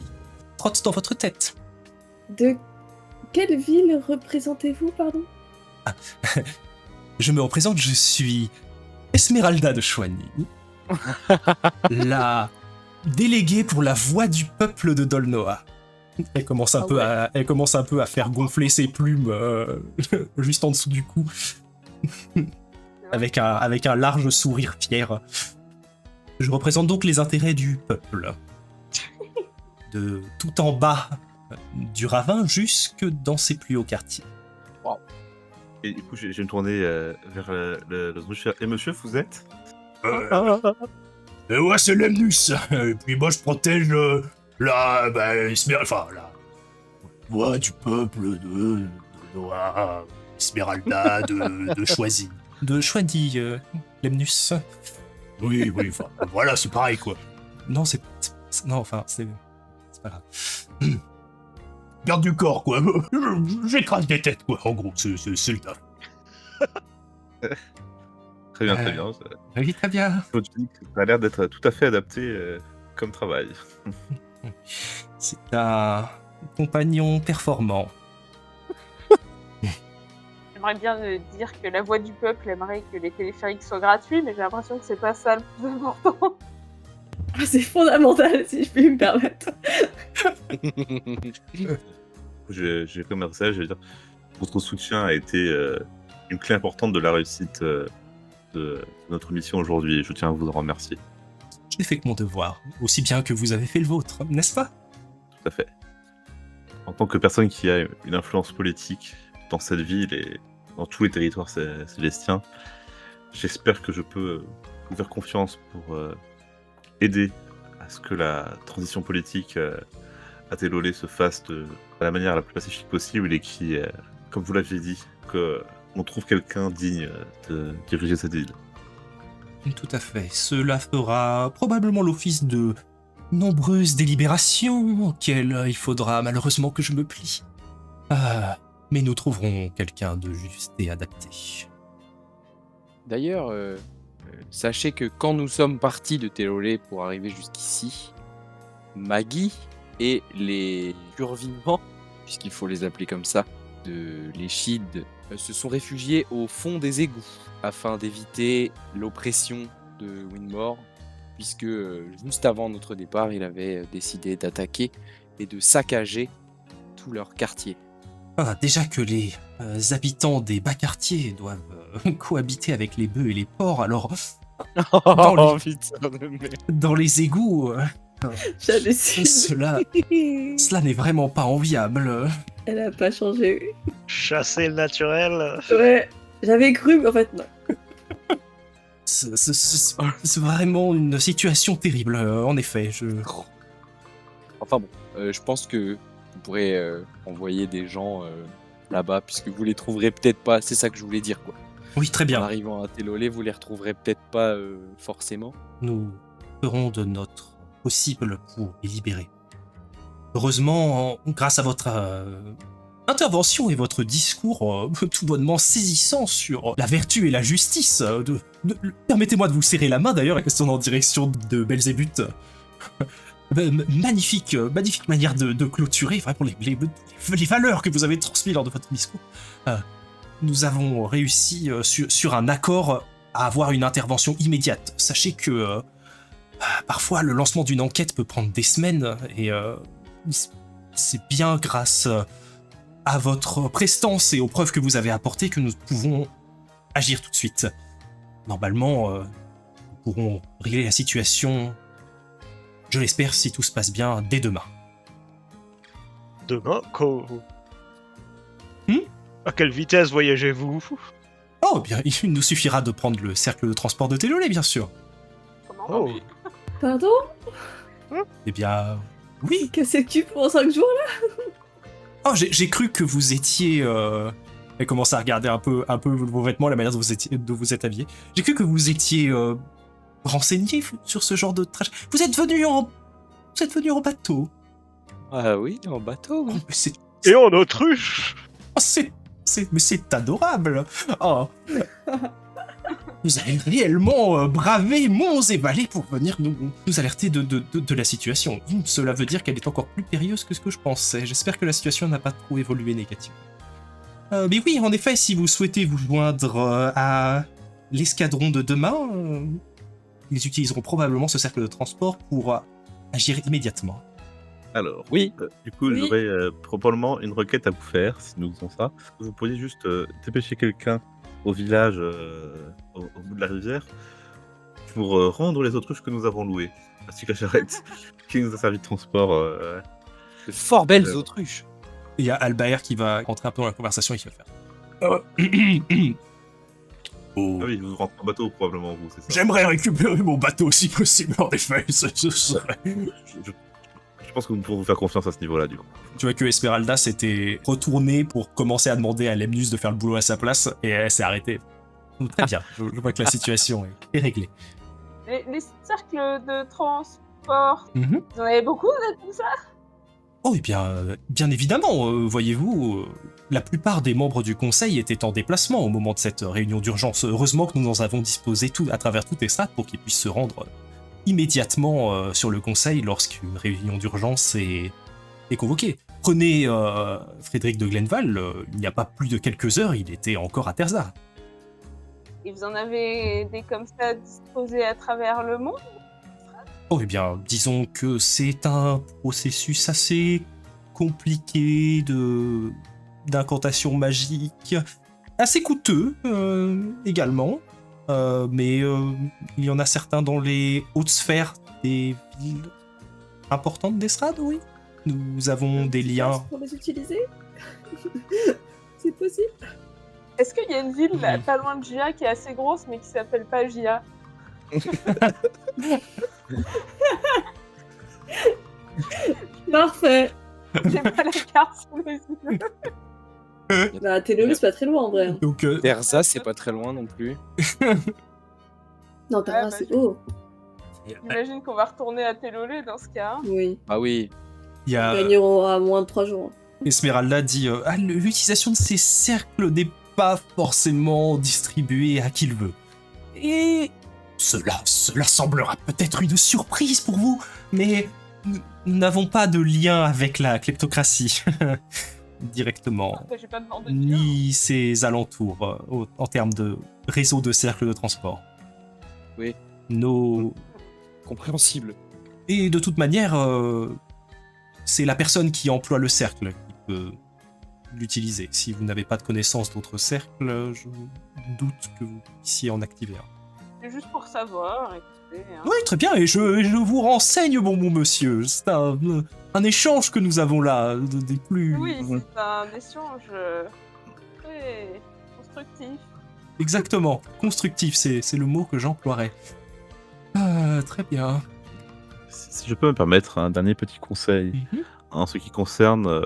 trottent dans votre tête. De quelle ville représentez-vous, pardon? Je me représente, je suis Esmeralda de Choigny, la déléguée pour la voix du peuple de Dolnoa. Elle commence un peu à faire gonfler ses plumes juste en dessous du cou, avec un large sourire fier. Je représente donc les intérêts du peuple, de tout en bas du ravin jusque dans ses plus hauts quartiers. Et du coup, je vais me tourner vers le monsieur. Et monsieur, vous êtes Ouais, c'est Lemnus. Et puis moi, je protège la voix du peuple de Noah, Esmeralda, de Choisy. De Choisy, Lemnus. Oui, enfin, voilà, c'est pareil, quoi. Non, c'est pas grave. Garde du corps, quoi. J'écrase des têtes, quoi. En gros, c'est le taf. Très bien, très bien. Oui, très bien. Ça a l'air d'être tout à fait adapté comme travail. C'est un compagnon performant. J'aimerais bien dire que la voix du peuple aimerait que les téléphériques soient gratuits, mais j'ai l'impression que c'est pas ça le plus important. C'est fondamental, si je puis me permettre. J'ai comme ça, je vais dire, votre soutien a été une clé importante de la réussite de notre mission aujourd'hui, et je tiens à vous en remercier. Je n'ai fait que mon devoir, aussi bien que vous avez fait le vôtre, n'est-ce pas? Tout à fait. En tant que personne qui a une influence politique dans cette ville et dans tous les territoires célestiens, j'espère que je peux vous faire confiance pour aider à ce que la transition politique à Télolé se fasse de la manière la plus pacifique possible et qui, comme vous l'aviez dit, qu'on trouve quelqu'un digne de diriger cette ville. Tout à fait. Cela fera probablement l'office de nombreuses délibérations auxquelles il faudra malheureusement que je me plie. Mais nous trouverons quelqu'un de juste et adapté. D'ailleurs, sachez que quand nous sommes partis de Télolé pour arriver jusqu'ici, Maggie et les survivants, puisqu'il faut les appeler comme ça, de l'Échide, se sont réfugiés au fond des égouts afin d'éviter l'oppression de Winmore, puisque juste avant notre départ, il avait décidé d'attaquer et de saccager tout leur quartier. Déjà que les habitants des bas quartiers doivent cohabiter avec les bœufs et les porcs, alors dans les égouts, cela n'est vraiment pas enviable. Elle a pas changé. Chasser le naturel. Ouais, j'avais cru, mais en fait, non. C'est vraiment une situation terrible, en effet. Enfin bon, je pense que vous pourrez envoyer des gens là-bas, puisque vous les trouverez peut-être pas. C'est ça que je voulais dire, quoi. Oui, très bien. En arrivant à Télolé, vous les retrouverez peut-être pas forcément. Nous ferons de notre possible pour les libérer. Heureusement, grâce à votre intervention et votre discours tout bonnement saisissant sur la vertu et la justice, permettez-moi de vous serrer la main d'ailleurs, en direction de Belzébuth. Magnifique manière de clôturer vraiment les valeurs que vous avez transmises lors de votre discours. Nous avons réussi sur un accord à avoir une intervention immédiate. Sachez que parfois le lancement d'une enquête peut prendre des semaines et c'est bien grâce à votre prestance et aux preuves que vous avez apportées que nous pouvons agir tout de suite. Normalement, nous pourrons régler la situation, je l'espère, si tout se passe bien, dès demain. Demain, à quelle vitesse voyagez-vous? Oh, bien, il nous suffira de prendre le cercle de transport de Télolé, bien sûr. Comment? Pardon? Eh bien, oui. Qu'est-ce que tu pour 5 jours là? Oh, j'ai cru que vous étiez... Elle commence à regarder un peu vos vêtements, la manière dont vous êtes habillé. J'ai cru que vous étiez renseigné sur ce genre de trajet. Vous êtes venu en bateau. Ah oui, en bateau. Oh, Et en autruche. Oh, mais c'est adorable. Oh. Vous avez réellement bravé monts et vallées pour venir nous alerter de la situation. Cela veut dire qu'elle est encore plus périlleuse que ce que je pensais. J'espère que la situation n'a pas trop évolué négativement. Mais oui, en effet, si vous souhaitez vous joindre à l'escadron de demain, ils utiliseront probablement ce cercle de transport pour agir immédiatement. Alors, Oui. du coup, Oui. j'aurais probablement une requête à vous faire, si nous faisons ça. Vous pourriez juste dépêcher quelqu'un au village, au bout de la rivière, pour rendre les autruches que nous avons louées, ainsi que la charrette qui nous a servi de transport. De fort belles autruches. Il y a Albaer qui va rentrer un peu dans la conversation et qui va faire. Oh. Ah oui, vous rentrez en bateau probablement, vous, c'est ça. J'aimerais récupérer mon bateau si possible, en effet. Ce serait... Je pense que nous pouvons vous faire confiance à ce niveau-là, du coup. Tu vois que Esmeralda s'était retournée pour commencer à demander à Lemnus de faire le boulot à sa place et elle s'est arrêtée. Très bien, je vois que la situation est réglée. Les cercles de transport, vous en avez beaucoup de tout ça? Oh, et bien évidemment, voyez-vous, la plupart des membres du conseil étaient en déplacement au moment de cette réunion d'urgence. Heureusement que nous en avons disposé à travers toute Estrade pour qu'ils puissent se rendre immédiatement sur le conseil lorsqu'une réunion d'urgence est convoquée. Prenez Frédéric de Glenval, il n'y a pas plus de quelques heures, il était encore à Terza. Et vous en avez des comme ça disposés à travers le monde? Oh, disons que c'est un processus assez compliqué d'incantation magique, assez coûteux également, mais il y en a certains dans les hautes sphères des villes importantes d'Estrade, oui. Nous avons des liens... Pour les utiliser. C'est possible. Est-ce qu'il y a une ville là, pas loin de Gia qui est assez grosse mais qui s'appelle pas Gia? Parfait. J'ai pas la carte sous les yeux. Bah, Télolus, c'est pas très loin en vrai. Donc, Terza, c'est pas très loin non plus. Non, Terra, bah, c'est haut. J'imagine qu'on va retourner à Télolé dans ce cas. Oui. Ah oui. il y Nous a... gagnerons à moins de 3 jours. Esmeralda dit l'utilisation de ces cercles n'est pas forcément distribuée à qui le veut. Et cela semblera peut-être une surprise pour vous, mais nous n'avons pas de lien avec la kleptocratie directement, J'ai pas demandé. ni ses alentours en termes de réseau de cercles de transport. Oui. Nos... Compréhensible. Et de toute manière, c'est la personne qui emploie le cercle qui peut l'utiliser. Si vous n'avez pas de connaissance d'autres cercles, je doute que vous puissiez en activer un. C'est juste pour savoir. Écoutez, hein. Oui, très bien, et je vous renseigne, bon monsieur. C'est un échange que nous avons là, des plus... Oui, c'est un échange très constructif. Exactement, constructif, c'est le mot que j'emploierais. Très bien. Si je peux me permettre un dernier petit conseil en ce qui concerne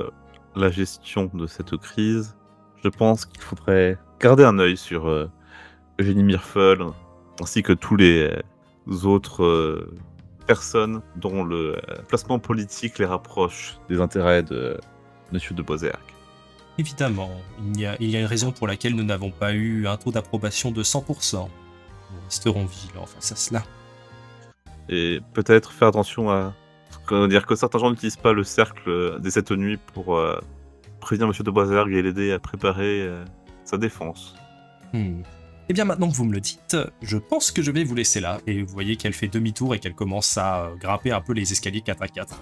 la gestion de cette crise, je pense qu'il faudrait garder un œil sur Eugénie Mirfel ainsi que tous les autres personnes dont le placement politique les rapproche des intérêts de Monsieur de Beauzergue. Évidemment, il y a une raison pour laquelle nous n'avons pas eu un taux d'approbation de 100%. Nous resterons vigilants face à cela. Et peut-être faire attention à dire que certains gens n'utilisent pas le cercle des 7 nuits pour prévenir Monsieur de Beauzergue et l'aider à préparer sa défense. Eh bien, maintenant que vous me le dites, je pense que je vais vous laisser là. Et vous voyez qu'elle fait demi-tour et qu'elle commence à grimper un peu les escaliers 4 à 4.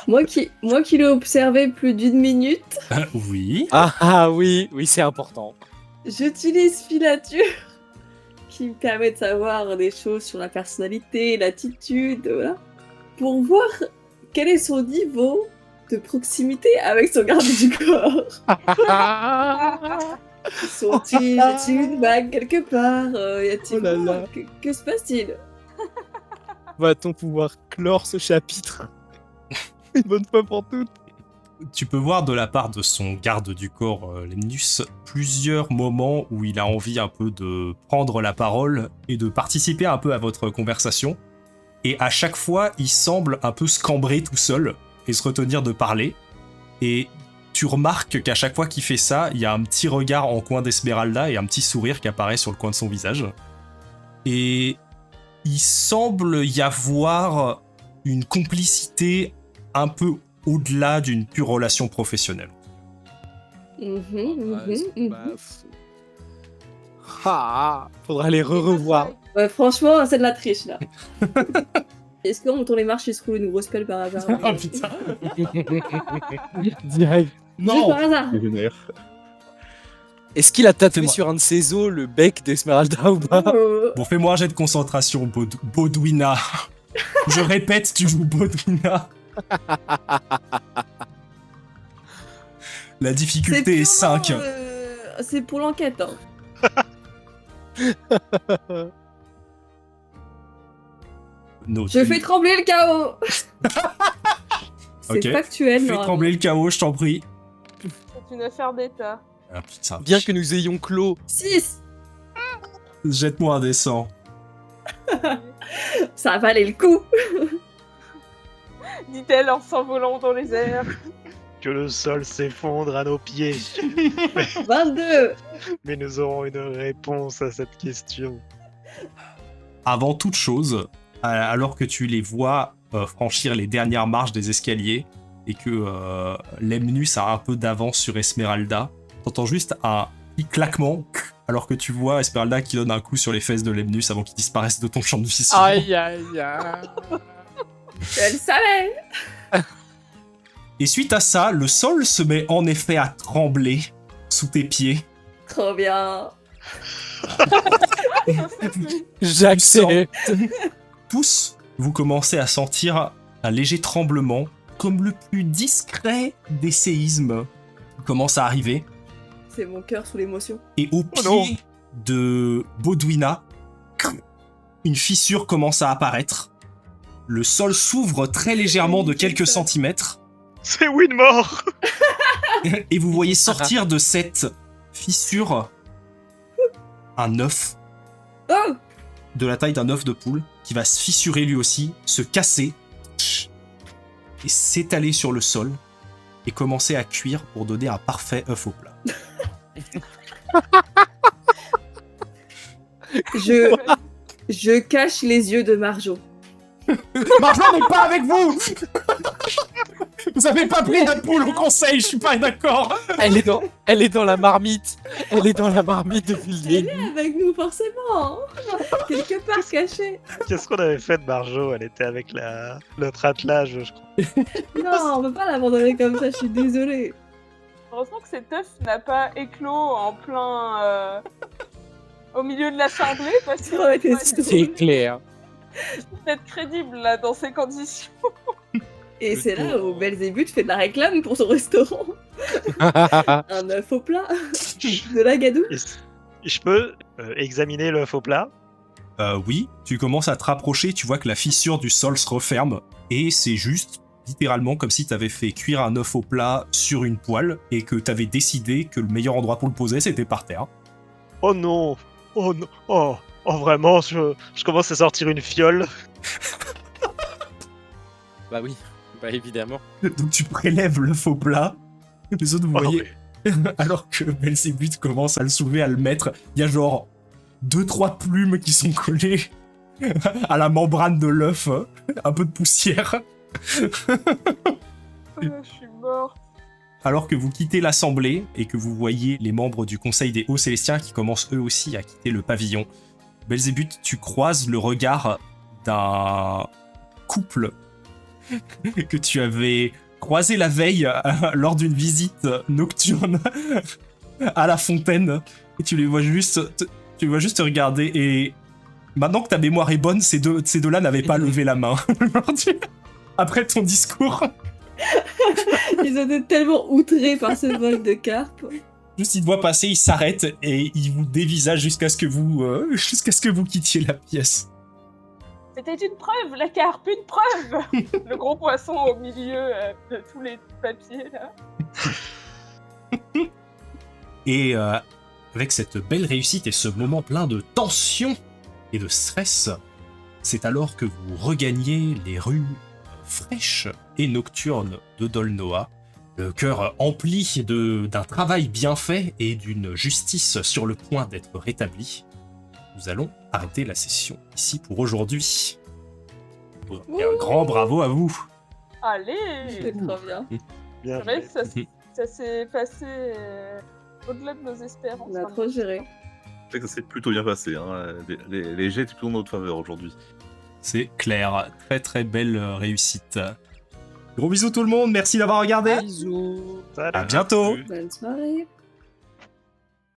Moi qui l'ai observé plus d'1 minute, Oui. Ah oui, c'est important. j'utilise filature qui me permet de savoir des choses sur la personnalité, l'attitude, voilà, pour voir quel est son niveau de proximité avec son garde du corps. Y a-t-il une bague quelque part? Y a-t-il... Oh là là. Que se passe-t-il? Va-t-on pouvoir clore ce chapitre une bonne fois pour toutes? Tu peux voir de la part de son garde du corps, Lemnus, plusieurs moments où il a envie un peu de prendre la parole et de participer un peu à votre conversation. Et à chaque fois, il semble un peu se cambrer tout seul et se retenir de parler. Et tu remarques qu'à chaque fois qu'il fait ça, il y a un petit regard en coin d'Esmeralda et un petit sourire qui apparaît sur le coin de son visage. Et il semble y avoir une complicité un peu au-delà d'une pure relation professionnelle. Faudra les revoir. Ouais, franchement, c'est de la triche, là. Est-ce qu'on tourne les marches et se roule une grosse pelle par hasard? Ah putain. Direct. Juste Non. par hasard. Est-ce qu'il a tatoué Fais-moi. sur un de ses os le bec d'Esmeralda ou pas? Bon, fais-moi un jet de concentration, Baudouina. Je répète, tu joues Baudouina. La difficulté est 5. C'est pour l'enquête. Hein. Je fais trembler le chaos. C'est Ok. factuel. Fais normalement. trembler le chaos, je t'en prie. C'est une affaire d'État. Ah putain. Bien que nous ayons clos. 6. Jette-moi un dessin. Ça valait le coup. Dit-elle en s'envolant dans les airs. Que le sol s'effondre à nos pieds. 22. Mais nous aurons une réponse à cette question. Avant toute chose, alors que tu les vois franchir les dernières marches des escaliers et que Lemnus a un peu d'avance sur Esmeralda, t'entends juste un petit claquement alors que tu vois Esmeralda qui donne un coup sur les fesses de Lemnus avant qu'il disparaisse de ton champ de vision. Aïe aïe aïe. Je le savais. Et suite à ça, le sol se met en effet à trembler sous tes pieds. Trop bien. J'accepte. Tous, vous commencez à sentir un léger tremblement, comme le plus discret des séismes qui commence à arriver. C'est mon cœur sous l'émotion. Et au non. pied de Baudouina, une fissure commence à apparaître. Le sol s'ouvre très légèrement de quelques centimètres. C'est Winmore. Et vous voyez sortir de cette fissure un œuf Oh. de la taille d'un œuf de poule qui va se fissurer lui aussi, se casser et s'étaler sur le sol et commencer à cuire pour donner un parfait œuf au plat. Je cache les yeux de Marjo. Marjo n'est pas avec vous. Vous avez pas pris de poule au conseil, je suis pas d'accord. Elle est dans la marmite. Elle est dans la marmite depuis le début. Avec nous, forcément. Quelque part caché. Qu'est-ce qu'on avait fait de Marjo? Elle était avec notre attelage, je crois. Non, on peut pas l'abandonner comme ça, je suis désolée. Heureusement que cet œuf n'a pas éclos en plein. Au milieu de l'assemblée, parce que Ça aurait été C'est clair. peut-être crédible là dans ces conditions. Et c'est là où Belzébuth fait de la réclame pour son restaurant. Un œuf au plat. De la gadoue. Je peux examiner l'œuf au plat? Oui, tu commences à te rapprocher, tu vois que la fissure du sol se referme et c'est juste littéralement comme si t'avais fait cuire un œuf au plat sur une poêle et que t'avais décidé que le meilleur endroit pour le poser c'était par terre. Oh non! Oh non! Oh vraiment, je commence à sortir une fiole. Bah oui, bah évidemment. Donc tu prélèves l'œuf au plat, les autres vous Oh, voyez, alors que Belzébuth commence à le soulever, à le mettre, il y a genre 2-3 plumes qui sont collées à la membrane de l'œuf, un peu de poussière. Je suis morte. Alors que vous quittez l'assemblée et que vous voyez les membres du Conseil des Hauts Célestiens qui commencent eux aussi à quitter le pavillon, Belzébuth, tu croises le regard d'un couple que tu avais croisé la veille lors d'une visite nocturne à la fontaine et tu les vois juste te regarder et maintenant que ta mémoire est bonne, ces deux-là n'avaient pas levé la main après ton discours. Ils ont été tellement outrés par ce vol de carpe. Juste, il te voit passer, il s'arrête et il vous dévisage jusqu'à ce que vous quittiez la pièce. C'était une preuve, la carpe, une preuve. Le gros poisson au milieu de tous les papiers là. Et avec cette belle réussite et ce moment plein de tension et de stress, c'est alors que vous regagnez les rues fraîches et nocturnes de Dolnoa, le cœur empli d'un travail bien fait et d'une justice sur le point d'être rétablie. Nous allons arrêter la session ici pour aujourd'hui. Et un grand bravo à vous. C'est Allez. trop bien. Bien C'est vrai joué. que ça s'est passé au-delà de nos espérances. On a trop géré. C'est que ça s'est plutôt bien passé. Hein. Les jets étaient plutôt en notre faveur aujourd'hui. C'est clair. Très très belle réussite. Gros bisous tout le monde, merci d'avoir regardé. Bisous. À bientôt. Bonne soirée.